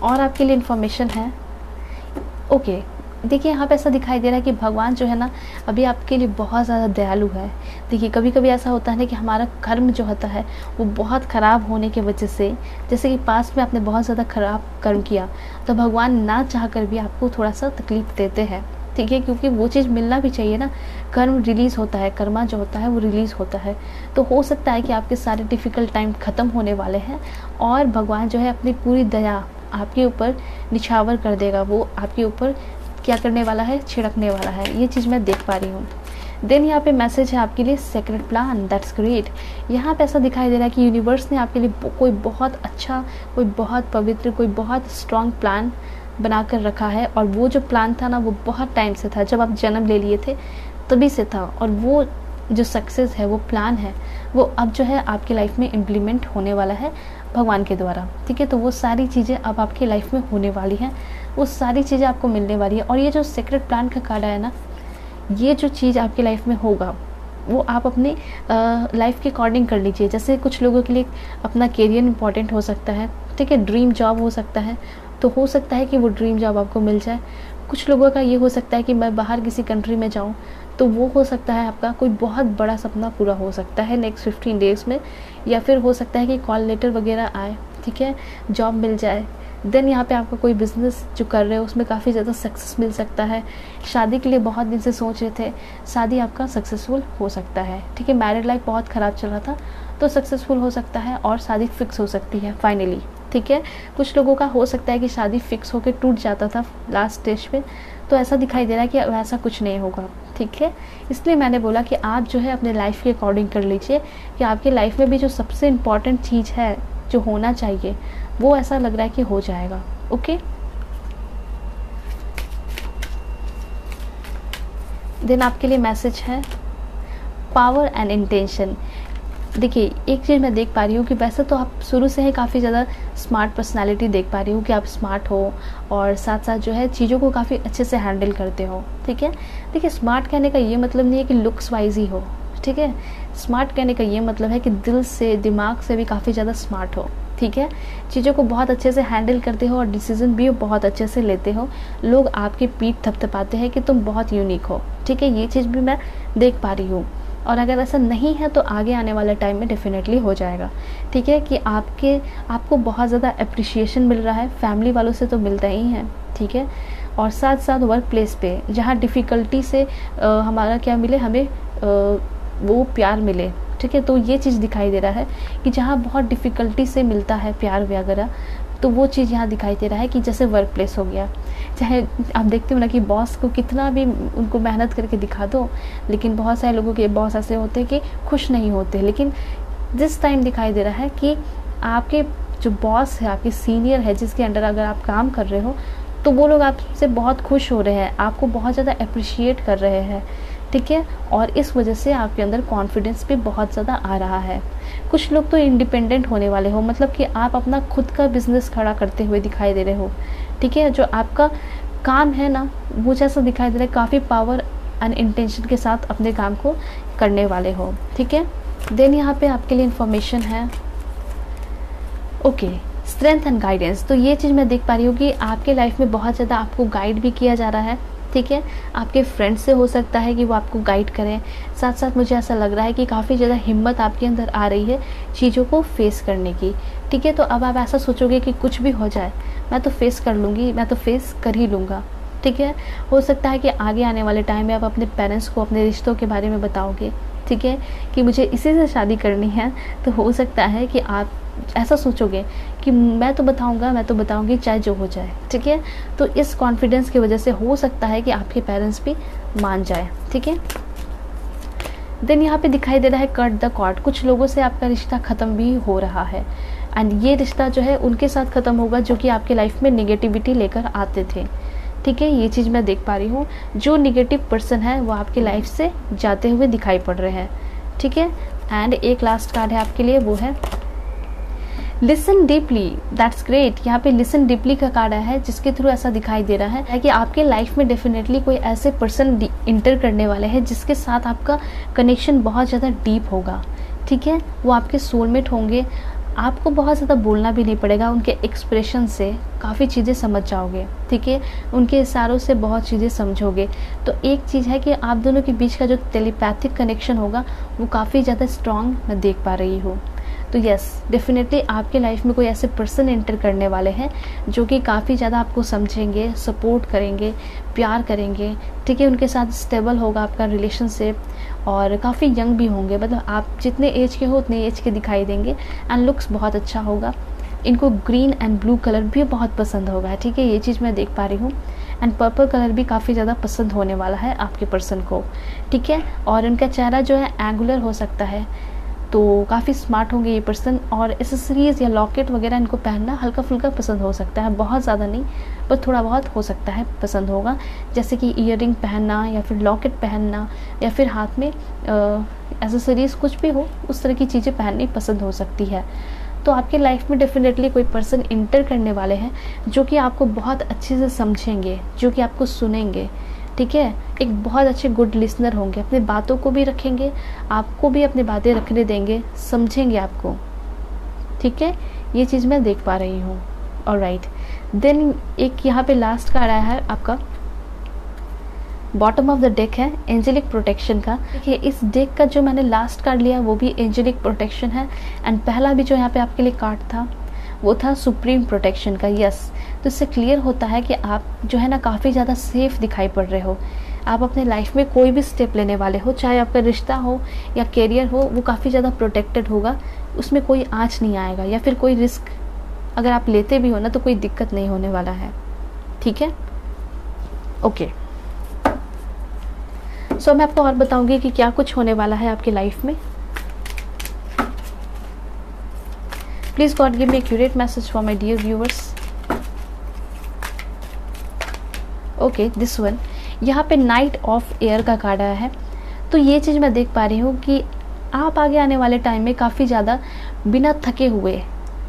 और आपके लिए इन्फॉर्मेशन है। ओके, देखिए यहाँ पे ऐसा दिखाई दे रहा है कि भगवान जो है ना अभी आपके लिए बहुत ज़्यादा दयालु है। देखिए कभी कभी ऐसा होता है ना कि हमारा कर्म जो होता है वो बहुत ख़राब होने की वजह से, जैसे कि पास में आपने बहुत ज़्यादा ख़राब कर्म किया, तो भगवान ना चाह कर भी आपको थोड़ा सा तकलीफ़ देते हैं, ठीक है, क्योंकि वो चीज़ मिलना भी चाहिए ना। कर्म रिलीज़ होता है, कर्मा जो होता है वो रिलीज़ होता है। तो हो सकता है कि आपके सारे डिफ़िकल्ट टाइम ख़त्म होने वाले हैं और भगवान जो है अपनी पूरी दया आपके ऊपर निछावर कर देगा। वो आपके ऊपर क्या करने वाला है, छिड़कने वाला है। ये चीज़ मैं देख पा रही हूँ। देन यहाँ पे मैसेज है आपके लिए सेक्रेट प्लान, दैट्स ग्रेट। यहाँ पे ऐसा दिखाई दे रहा है कि यूनिवर्स ने आपके लिए कोई बहुत अच्छा, कोई बहुत पवित्र, कोई बहुत स्ट्रॉन्ग प्लान बना कर रखा है। और वो जो प्लान था ना वो बहुत टाइम से था, जब आप जन्म ले लिए थे तभी से था। और वो जो सक्सेस है, वो प्लान है, वो अब जो है आपकी लाइफ में इम्प्लीमेंट होने वाला है भगवान के द्वारा, ठीक है। तो वो सारी चीज़ें अब आपकी लाइफ में होने वाली हैं, वो सारी चीज़ें आपको मिलने वाली है। और ये जो सीक्रेट प्लान का कार्ड है ना, ये जो चीज़ आपकी लाइफ में होगा वो आप अपनी लाइफ के अकॉर्डिंग कर लीजिए। जैसे कुछ लोगों के लिए अपना करियर इंपॉर्टेंट हो सकता है, ठीक है, ड्रीम जॉब हो सकता है, तो हो सकता है कि वो ड्रीम जॉब आपको मिल जाए। कुछ लोगों का ये हो सकता है कि मैं बाहर किसी कंट्री में जाऊँ, तो वो हो सकता है आपका कोई बहुत बड़ा सपना पूरा हो सकता है नेक्स्ट 15 डेज़ में। या फिर हो सकता है कि कॉल लेटर वगैरह आए, ठीक है, जॉब मिल जाए। देन यहाँ पे आपका कोई बिज़नेस जो कर रहे हो उसमें काफ़ी ज़्यादा सक्सेस मिल सकता है। शादी के लिए बहुत दिन से सोच रहे थे, शादी आपका सक्सेसफुल हो सकता है, ठीक है। मैरिड लाइफ बहुत ख़राब चल रहा था तो सक्सेसफुल हो सकता है और शादी फिक्स हो सकती है फाइनली, ठीक है। कुछ लोगों का हो सकता है कि शादी फिक्स होकर टूट जाता था लास्ट स्टेज पे, तो ऐसा दिखाई दे रहा है कि वैसा कुछ नहीं होगा, ठीक है। इसलिए मैंने बोला कि आप जो है अपने लाइफ के अकॉर्डिंग कर लीजिए कि आपकी लाइफ में भी जो सबसे इम्पॉर्टेंट चीज़ है, जो होना चाहिए, वो ऐसा लग रहा है कि हो जाएगा। ओके, देन आपके लिए मैसेज है पावर एंड इंटेंशन। देखिए एक चीज़ मैं देख पा रही हूँ कि वैसे तो आप शुरू से ही काफ़ी ज़्यादा स्मार्ट पर्सनालिटी देख पा रही हूँ कि आप स्मार्ट हो और साथ साथ जो है चीज़ों को काफ़ी अच्छे से हैंडल करते हो, ठीक है। देखिए स्मार्ट कहने का ये मतलब नहीं है कि लुक्स वाइज ही हो, ठीक है। स्मार्ट कहने का ये मतलब है कि दिल से, दिमाग से भी काफ़ी ज़्यादा स्मार्ट हो, ठीक है। चीज़ों को बहुत अच्छे से हैंडल करते हो और डिसीजन भी बहुत अच्छे से लेते हो। लोग आपकी पीठ थपथपाते हैं कि तुम बहुत यूनिक हो, ठीक है। ये चीज़ भी मैं देख पा रही हूँ और अगर ऐसा नहीं है तो आगे आने वाले टाइम में डेफिनेटली हो जाएगा, ठीक है। कि आपको बहुत ज़्यादा अप्रिशिएशन मिल रहा है, फैमिली वालों से तो मिलता ही है, ठीक है। और साथ साथ वर्क प्लेस पे जहाँ डिफ़िकल्टी से हमारा क्या मिले, हमें वो प्यार मिले, ठीक है। तो ये चीज़ दिखाई दे रहा है कि जहाँ बहुत डिफ़िकल्टी से मिलता है प्यार वगैरह, तो वो चीज़ यहाँ दिखाई दे रहा है कि जैसे वर्क प्लेस हो गया। चाहे आप देखते हो ना कि बॉस को कितना भी उनको मेहनत करके दिखा दो, लेकिन बहुत सारे लोगों के बॉस ऐसे होते हैं कि खुश नहीं होते। लेकिन दिस टाइम दिखाई दे रहा है कि आपके जो बॉस है, आपके सीनियर है, जिसके अंडर अगर आप काम कर रहे हो, तो वो लोग आपसे बहुत खुश हो रहे हैं, आपको बहुत ज़्यादा अप्रिशिएट कर रहे हैं, ठीक है। और इस वजह से आपके अंदर कॉन्फिडेंस भी बहुत ज़्यादा आ रहा है। कुछ लोग तो इंडिपेंडेंट होने वाले हो, मतलब कि आप अपना खुद का बिजनेस खड़ा करते हुए दिखाई दे रहे हो, ठीक है। जो आपका काम है ना, वो जैसा दिखाई दे रहा है काफ़ी पावर एंड इंटेंशन के साथ अपने काम को करने वाले हो, ठीक है। देन यहाँ पे आपके लिए इंफॉर्मेशन है ओके, स्ट्रेंथ एंड गाइडेंस। तो ये चीज़ मैं देख पा रही हूँ कि आपके लाइफ में बहुत ज़्यादा आपको गाइड भी किया जा रहा है, ठीक है। आपके फ्रेंड से हो सकता है कि वो आपको गाइड करें। साथ साथ मुझे ऐसा लग रहा है कि काफ़ी ज़्यादा हिम्मत आपके अंदर आ रही है चीज़ों को फेस करने की, ठीक है। तो अब आप ऐसा सोचोगे कि कुछ भी हो जाए मैं तो फेस कर लूँगी, मैं तो फेस कर ही लूँगा, ठीक है। हो सकता है कि आगे आने वाले टाइम में आप अपने पेरेंट्स को अपने रिश्तों के बारे में बताओगे, ठीक है, कि मुझे इसी से शादी करनी है। तो हो सकता है कि आप ऐसा सोचोगे कि मैं तो बताऊंगा, मैं तो बताऊंगी चाहे जो हो जाए, ठीक है। तो इस कॉन्फिडेंस की वजह से हो सकता है कि आपके पेरेंट्स भी मान जाए, ठीक है। देन यहाँ पे दिखाई दे रहा है कट द कॉर्ड। कुछ लोगों से आपका रिश्ता ख़त्म भी हो रहा है एंड ये रिश्ता जो है उनके साथ ख़त्म होगा जो कि आपके लाइफ में नेगेटिविटी लेकर आते थे, ठीक है। ये चीज़ मैं देख पा रही हूँ। जो निगेटिव पर्सन है वो आपकी लाइफ से जाते हुए दिखाई पड़ रहे हैं, ठीक है। एंड एक लास्ट कार्ड है आपके लिए, वो है लिसन डीपली, दैट्स ग्रेट। यहाँ पे लिसन डीपली का कार्ड है जिसके थ्रू ऐसा दिखाई दे रहा है कि आपके लाइफ में डेफिनेटली कोई ऐसे पर्सन इंटर करने वाले हैं जिसके साथ आपका कनेक्शन बहुत ज़्यादा डीप होगा, ठीक है। वो आपके सोलमेट होंगे, आपको बहुत ज़्यादा बोलना भी नहीं पड़ेगा, उनके एक्सप्रेशन से काफ़ी चीज़ें समझ जाओगे, ठीक है, उनके इशारों से बहुत चीज़ें समझोगे। तो एक चीज़ है कि आप दोनों के बीच का जो टेलीपैथिक कनेक्शन होगा वो काफ़ी ज़्यादा स्ट्रॉन्ग मैं देख पा रही हूँ। तो यस, डेफिनेटली आपके लाइफ में कोई ऐसे पर्सन एंटर करने वाले हैं जो कि काफ़ी ज़्यादा आपको समझेंगे, सपोर्ट करेंगे, प्यार करेंगे, ठीक है, उनके साथ स्टेबल होगा आपका रिलेशनशिप और काफ़ी यंग भी होंगे, मतलब आप जितने एज के हो उतने एज के दिखाई देंगे एंड लुक्स बहुत अच्छा होगा। इनको ग्रीन एंड ब्लू कलर भी बहुत पसंद होगा, ठीक है, ये चीज़ मैं देख पा रही हूँ। एंड पर्पल कलर भी काफ़ी ज़्यादा पसंद होने वाला है आपके पर्सन को, ठीक है। और उनका चेहरा जो है एंगुलर हो सकता है, तो काफ़ी स्मार्ट होंगे ये पर्सन। और एसेसरीज़ या लॉकेट वगैरह इनको पहनना हल्का फुल्का पसंद हो सकता है, बहुत ज़्यादा नहीं, पर थोड़ा बहुत हो सकता है पसंद होगा, जैसे कि ईयरिंग पहनना या फिर लॉकेट पहनना या फिर हाथ में एसेसरीज़ कुछ भी हो, उस तरह की चीज़ें पहननी पसंद हो सकती है। तो आपके लाइफ में डेफिनेटली कोई पर्सन इंटर करने वाले हैं जो कि आपको बहुत अच्छे से समझेंगे, जो कि आपको सुनेंगे, ठीक है, एक बहुत अच्छे गुड लिसनर होंगे, अपनी बातों को भी रखेंगे, आपको भी अपनी बातें रखने देंगे, समझेंगे आपको, ठीक है, ये चीज़ मैं देख पा रही हूँ। ऑलराइट, देन एक यहाँ पे लास्ट कार्ड आया है आपका, बॉटम ऑफ द डेक है एंजेलिक प्रोटेक्शन का। देखिए इस डेक का जो मैंने लास्ट कार्ड लिया वो भी एंजेलिक प्रोटेक्शन है एंड पहला भी जो यहाँ पे आपके लिए कार्ड था वो था सुप्रीम प्रोटेक्शन का। यस, तो इससे क्लियर होता है कि आप जो है ना काफ़ी ज़्यादा सेफ दिखाई पड़ रहे हो। आप अपने लाइफ में कोई भी स्टेप लेने वाले हो, चाहे आपका रिश्ता हो या करियर हो, वो काफ़ी ज़्यादा प्रोटेक्टेड होगा, उसमें कोई आँच नहीं आएगा, या फिर कोई रिस्क अगर आप लेते भी हो ना तो कोई दिक्कत नहीं होने वाला है, ठीक है। ओके, सो मैं आपको और बताऊंगी कि क्या कुछ होने वाला है आपकी लाइफ में। Please God give me accurate message for my dear viewers. Okay, this one, यहाँ पे नाइट ऑफ एयर का कार्ड आया है। तो ये चीज़ मैं देख पा रही हूँ कि आप आगे आने वाले टाइम में काफ़ी ज़्यादा बिना थके हुए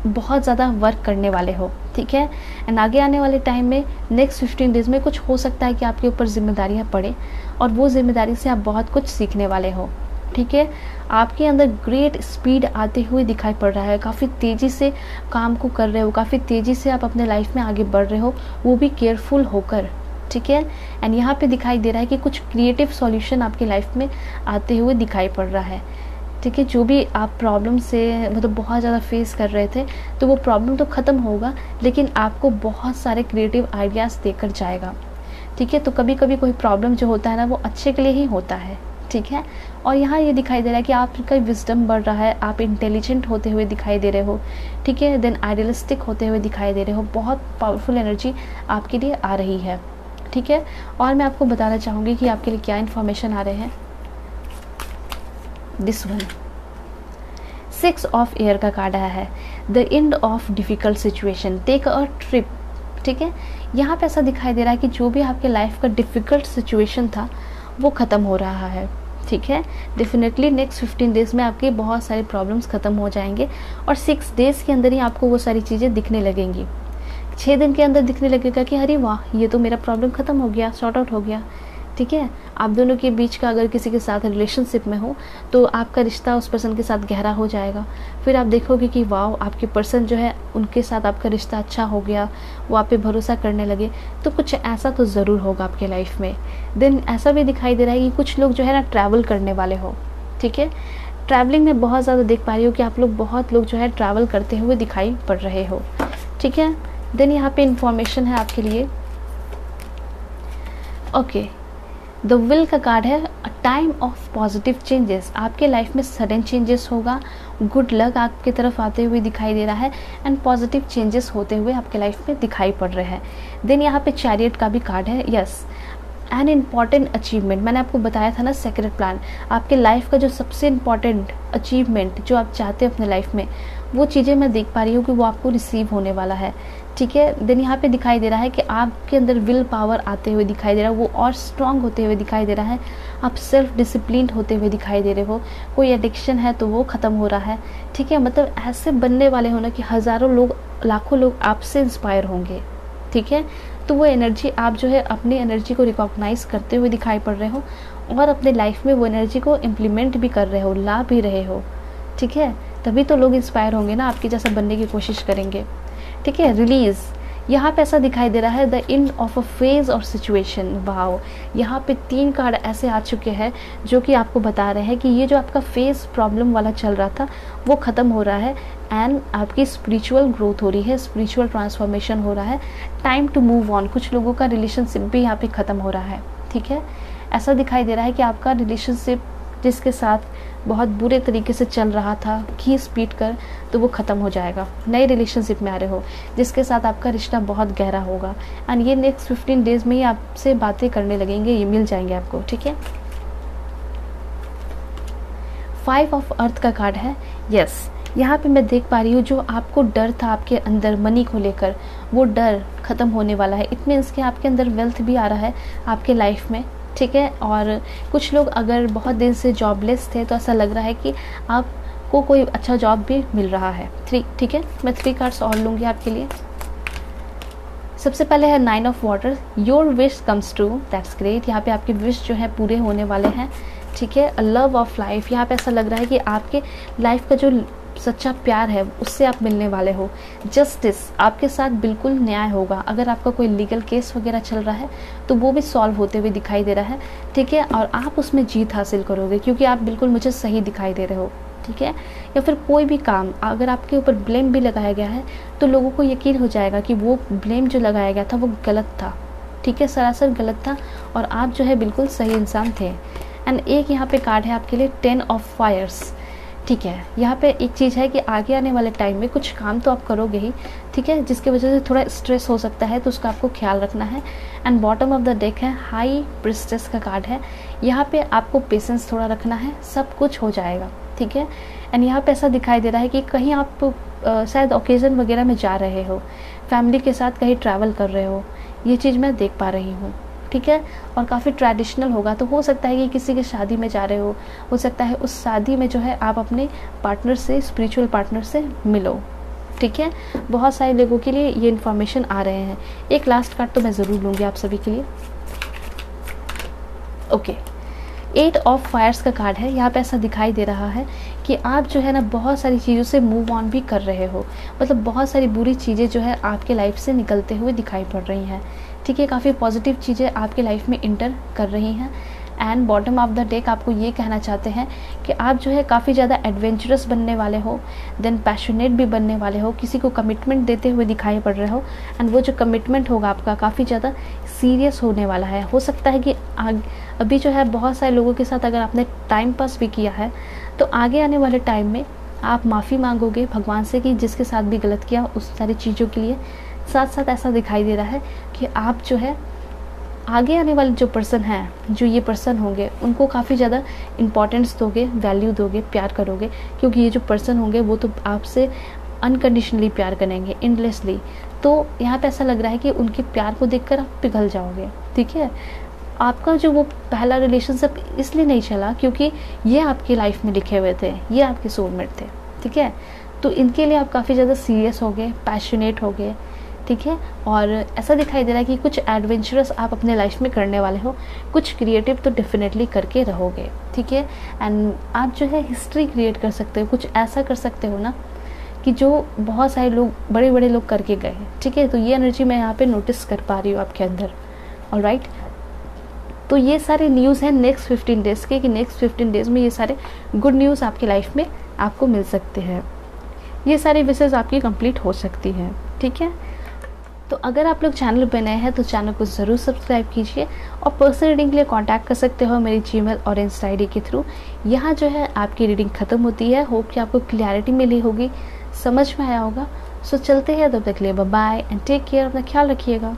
बहुत ज़्यादा वर्क करने वाले हो, ठीक है। एंड आगे आने वाले टाइम में नेक्स्ट 15 डेज में कुछ हो सकता है कि आपके ऊपर जिम्मेदारियाँ पड़े और वो जिम्मेदारी से आप बहुत कुछ सीखने वाले हो, ठीक है। आपके अंदर ग्रेट स्पीड आते हुए दिखाई पड़ रहा है, काफ़ी तेज़ी से काम को कर रहे हो, काफ़ी तेज़ी से आप अपने लाइफ में आगे बढ़ रहे हो, वो भी केयरफुल होकर, ठीक है। एंड यहाँ पे दिखाई दे रहा है कि कुछ क्रिएटिव सॉल्यूशन आपकी लाइफ में आते हुए दिखाई पड़ रहा है, ठीक है। जो भी आप प्रॉब्लम से मतलब बहुत ज़्यादा फेस कर रहे थे तो वो प्रॉब्लम तो ख़त्म होगा, लेकिन आपको बहुत सारे क्रिएटिव आइडियाज़ देकर जाएगा, ठीक है। तो कभी कभी कोई प्रॉब्लम जो होता है ना वो अच्छे के लिए ही होता है, ठीक है। और यहाँ ये दिखाई दे रहा है कि आपका विजडम बढ़ रहा है, आप इंटेलिजेंट होते हुए दिखाई दे रहे हो, ठीक है। देन आइडियलिस्टिक होते हुए दिखाई दे रहे हो, बहुत पावरफुल एनर्जी आपके लिए आ रही है, ठीक है। और मैं आपको बताना चाहूँगी कि आपके लिए क्या इन्फॉर्मेशन आ रहे हैं। दिस वन, 6 ऑफ एयर का कार्ड आया है, the end of difficult situation, take a trip, ठीक है। यहाँ पे ऐसा दिखाई दे रहा है कि जो भी आपके लाइफ का डिफ़िकल्ट सिचुएशन था वो ख़त्म हो रहा है, ठीक है। डेफिनेटली नेक्स्ट 15 डेज़ में आपके बहुत सारे प्रॉब्लम्स ख़त्म हो जाएंगे और 6 डेज़ के अंदर ही आपको वो सारी चीज़ें दिखने लगेंगी। 6 दिन के अंदर दिखने लगेगा कि अरे वाह, ये तो मेरा प्रॉब्लम ख़त्म हो गया, सॉर्ट आउट हो गया, ठीक है। आप दोनों के बीच का अगर किसी के साथ रिलेशनशिप में हो तो आपका रिश्ता उस पर्सन के साथ गहरा हो जाएगा। फिर आप देखोगे कि वाह, आपके पर्सन जो है उनके साथ आपका रिश्ता अच्छा हो गया, वो आप पे भरोसा करने लगे, तो कुछ ऐसा तो ज़रूर होगा आपके लाइफ में। देन ऐसा भी दिखाई दे रहा है कि कुछ लोग जो है ना ट्रैवल करने वाले हो, ठीक है। ट्रैवलिंग में बहुत ज़्यादा देख पा रही हो कि आप लोग बहुत लोग जो है ट्रैवल करते हुए दिखाई पड़ रहे हो, ठीक है। देन यहाँ पे इंफॉर्मेशन है आपके लिए। ओके, द विल का कार्ड है, a time of positive changes, आपके लाइफ में सडन चेंजेस होगा, गुड लक आपकी तरफ आते हुए दिखाई दे रहा है एंड पॉजिटिव चेंजेस होते हुए आपके लाइफ में दिखाई पड़ रहे हैं। देन यहाँ पे चैरियट का भी कार्ड है। यस, एन इम्पॉर्टेंट अचीवमेंट, मैंने आपको बताया था ना सेक्रेट प्लान, आपके लाइफ का जो सबसे इम्पॉर्टेंट अचीवमेंट जो आप चाहते हैं अपने लाइफ में, वो चीज़ें मैं देख पा रही हूँ कि वो आपको रिसीव होने वाला है, ठीक है। देन यहाँ पे दिखाई दे रहा है कि आपके अंदर विल पावर आते हुए दिखाई दे रहा है, वो और स्ट्रांग होते हुए दिखाई दे रहा है, आप सेल्फ डिसिप्लिन होते हुए दिखाई दे रहे हो, कोई एडिक्शन है तो वो ख़त्म हो रहा है, ठीक है। मतलब ऐसे बनने वाले हो ना कि हज़ारों लोग, लाखों लोग आपसे इंस्पायर होंगे, ठीक है। तो वो एनर्जी आप जो है अपनी एनर्जी को रिकॉग्नाइज करते हुए दिखाई पड़ रहे हो और अपने लाइफ में वो एनर्जी को इम्प्लीमेंट भी कर रहे हो, ला भी रहे हो, ठीक है। तभी तो लोग इंस्पायर होंगे ना, आपके जैसा बनने की कोशिश करेंगे। ठीक है, रिलीज़, यहाँ पे ऐसा दिखाई दे रहा है the end of a phase और सिचुएशन। वाओ, यहाँ पे 3 कार्ड ऐसे आ चुके हैं जो कि आपको बता रहे हैं कि ये जो आपका फेज प्रॉब्लम वाला चल रहा था वो ख़त्म हो रहा है एंड आपकी स्पिरिचुअल ग्रोथ हो रही है, स्पिरिचुअल ट्रांसफॉर्मेशन हो रहा है, टाइम टू मूव ऑन। कुछ लोगों का रिलेशनशिप भी यहाँ पे ख़त्म हो रहा है। ठीक है, ऐसा दिखाई दे रहा है कि आपका रिलेशनशिप जिसके साथ बहुत बुरे तरीके से चल रहा था घीस पीट कर, तो वो ख़त्म हो जाएगा। नए रिलेशनशिप में आ रहे हो जिसके साथ आपका रिश्ता बहुत गहरा होगा एंड ये नेक्स्ट 15 डेज में ही आपसे बातें करने लगेंगे, ये मिल जाएंगे आपको। ठीक है, 5 ऑफ अर्थ का कार्ड है। यस, यहाँ पे मैं देख पा रही हूँ जो आपको डर था आपके अंदर मनी को लेकर, वो डर ख़त्म होने वाला है। इट मीन्स कि आपके अंदर वेल्थ भी आ रहा है आपके लाइफ में। ठीक है, और कुछ लोग अगर बहुत दिन से जॉबलेस थे तो ऐसा लग रहा है कि आपको कोई अच्छा जॉब भी मिल रहा है। ठीक है, मैं 3 कार्ड्स और लूँगी आपके लिए। सबसे पहले है 9 of water, your wish comes true, that's great. यहाँ पे आपके विश जो है पूरे होने वाले हैं। ठीक है, लव ऑफ लाइफ, यहाँ पे ऐसा लग रहा है कि आपके लाइफ का जो सच्चा प्यार है उससे आप मिलने वाले हो। जस्टिस, आपके साथ बिल्कुल न्याय होगा। अगर आपका कोई लीगल केस वगैरह चल रहा है तो वो भी सॉल्व होते हुए दिखाई दे रहा है। ठीक है, और आप उसमें जीत हासिल करोगे क्योंकि आप बिल्कुल मुझे सही दिखाई दे रहे हो। ठीक है, या फिर कोई भी काम अगर आपके ऊपर ब्लेम भी लगाया गया है तो लोगों को यकीन हो जाएगा कि वो ब्लेम जो लगाया गया था वो गलत था। ठीक है, सरासर गलत था और आप जो है बिल्कुल सही इंसान थे। एंड एक यहाँ पे कार्ड है आपके लिए 10 ऑफ फायर्स। ठीक है, यहाँ पे एक चीज़ है कि आगे आने वाले टाइम में कुछ काम तो आप करोगे ही। ठीक है, जिसकी वजह से थोड़ा स्ट्रेस हो सकता है तो उसका आपको ख्याल रखना है। And bottom of the deck है हाई प्रिस्टेस का कार्ड है। यहाँ पे आपको पेशेंस थोड़ा रखना है, सब कुछ हो जाएगा। ठीक है, एंड यहाँ पे ऐसा दिखाई दे रहा है कि कहीं आप शायद ओकेज़न वगैरह में जा रहे हो, फैमिली के साथ कहीं ट्रैवल कर रहे हो, ये चीज़ मैं देख पा रही हूँ। ठीक है, और काफ़ी ट्रेडिशनल होगा, तो हो सकता है कि किसी की शादी में जा रहे हो सकता है उस शादी में जो है आप अपने पार्टनर से, स्पिरिचुअल पार्टनर से मिलो। ठीक है, बहुत सारे लोगों के लिए ये इन्फॉर्मेशन आ रहे हैं। एक लास्ट कार्ड तो मैं ज़रूर लूँगी आप सभी के लिए। ओके, 8 ऑफ फायर्स का कार्ड है। यहाँ पे ऐसा दिखाई दे रहा है कि आप जो है ना बहुत सारी चीज़ों से मूव ऑन भी कर रहे हो, मतलब बहुत सारी बुरी चीज़ें जो है आपके लाइफ से निकलते हुए दिखाई पड़ रही हैं। ठीक है, काफ़ी पॉजिटिव चीज़ें आपके लाइफ में इंटर कर रही हैं। And bottom of the deck आपको ये कहना चाहते हैं कि आप जो है काफ़ी ज़्यादा एडवेंचरस बनने वाले हो, देन पैशनेट भी बनने वाले हो, किसी को कमिटमेंट देते हुए दिखाई पड़ रहे हो। एंड वो जो कमिटमेंट होगा आपका काफ़ी ज़्यादा सीरियस होने वाला है। हो सकता है कि अभी जो है बहुत सारे लोगों के साथ अगर आपने टाइम पास भी किया है तो आगे आने वाले टाइम में आप माफ़ी मांगोगे भगवान से कि जिसके साथ भी गलत किया उस सारी चीज़ों के लिए। साथ साथ ऐसा दिखाई दे रहा है कि आप जो है आगे आने वाले जो पर्सन हैं, जो ये पर्सन होंगे, उनको काफ़ी ज़्यादा इम्पोर्टेंस दोगे, वैल्यू दोगे, प्यार करोगे, क्योंकि ये जो पर्सन होंगे वो तो आपसे अनकंडीशनली प्यार करेंगे, एंडलेसली। तो यहाँ पे ऐसा लग रहा है कि उनके प्यार को देखकर आप पिघल जाओगे। ठीक है, आपका जो वो पहला रिलेशनशिप इसलिए नहीं चला क्योंकि ये आपकी लाइफ में लिखे हुए थे, ये आपके सोलमेट थे। ठीक है, तो इनके लिए आप काफ़ी ज़्यादा सीरियस हो गए, पैशनेट हो गए। ठीक है, और ऐसा दिखाई दे रहा है कि कुछ एडवेंचरस आप अपने लाइफ में करने वाले हो, कुछ क्रिएटिव तो डेफिनेटली करके रहोगे। ठीक है, एंड आप जो है हिस्ट्री क्रिएट कर सकते हो, कुछ ऐसा कर सकते हो ना कि जो बहुत सारे लोग, बड़े बड़े लोग करके गए। ठीक है, तो ये एनर्जी मैं यहाँ पे नोटिस कर पा रही हूँ आपके अंदर। ऑलराइट, तो ये सारे न्यूज़ हैं नेक्स्ट 15 डेज़ के, कि नेक्स्ट 15 डेज़ में ये सारे गुड न्यूज़ आपकी लाइफ में आपको मिल सकते हैं, ये सारी विशेज़ आपकी कंप्लीट हो सकती हैं। ठीक है, तो अगर आप लोग चैनल पर नए हैं तो चैनल को ज़रूर सब्सक्राइब कीजिए और पर्सनल रीडिंग के लिए कांटेक्ट कर सकते हो मेरी जीमेल और इंस्टा आईडी के थ्रू। यहाँ जो है आपकी रीडिंग ख़त्म होती है। होप कि आपको क्लैरिटी मिली होगी, समझ में आया होगा। सो चलते हैं, तब तक के लिए bye bye and take care, अपना ख्याल रखिएगा।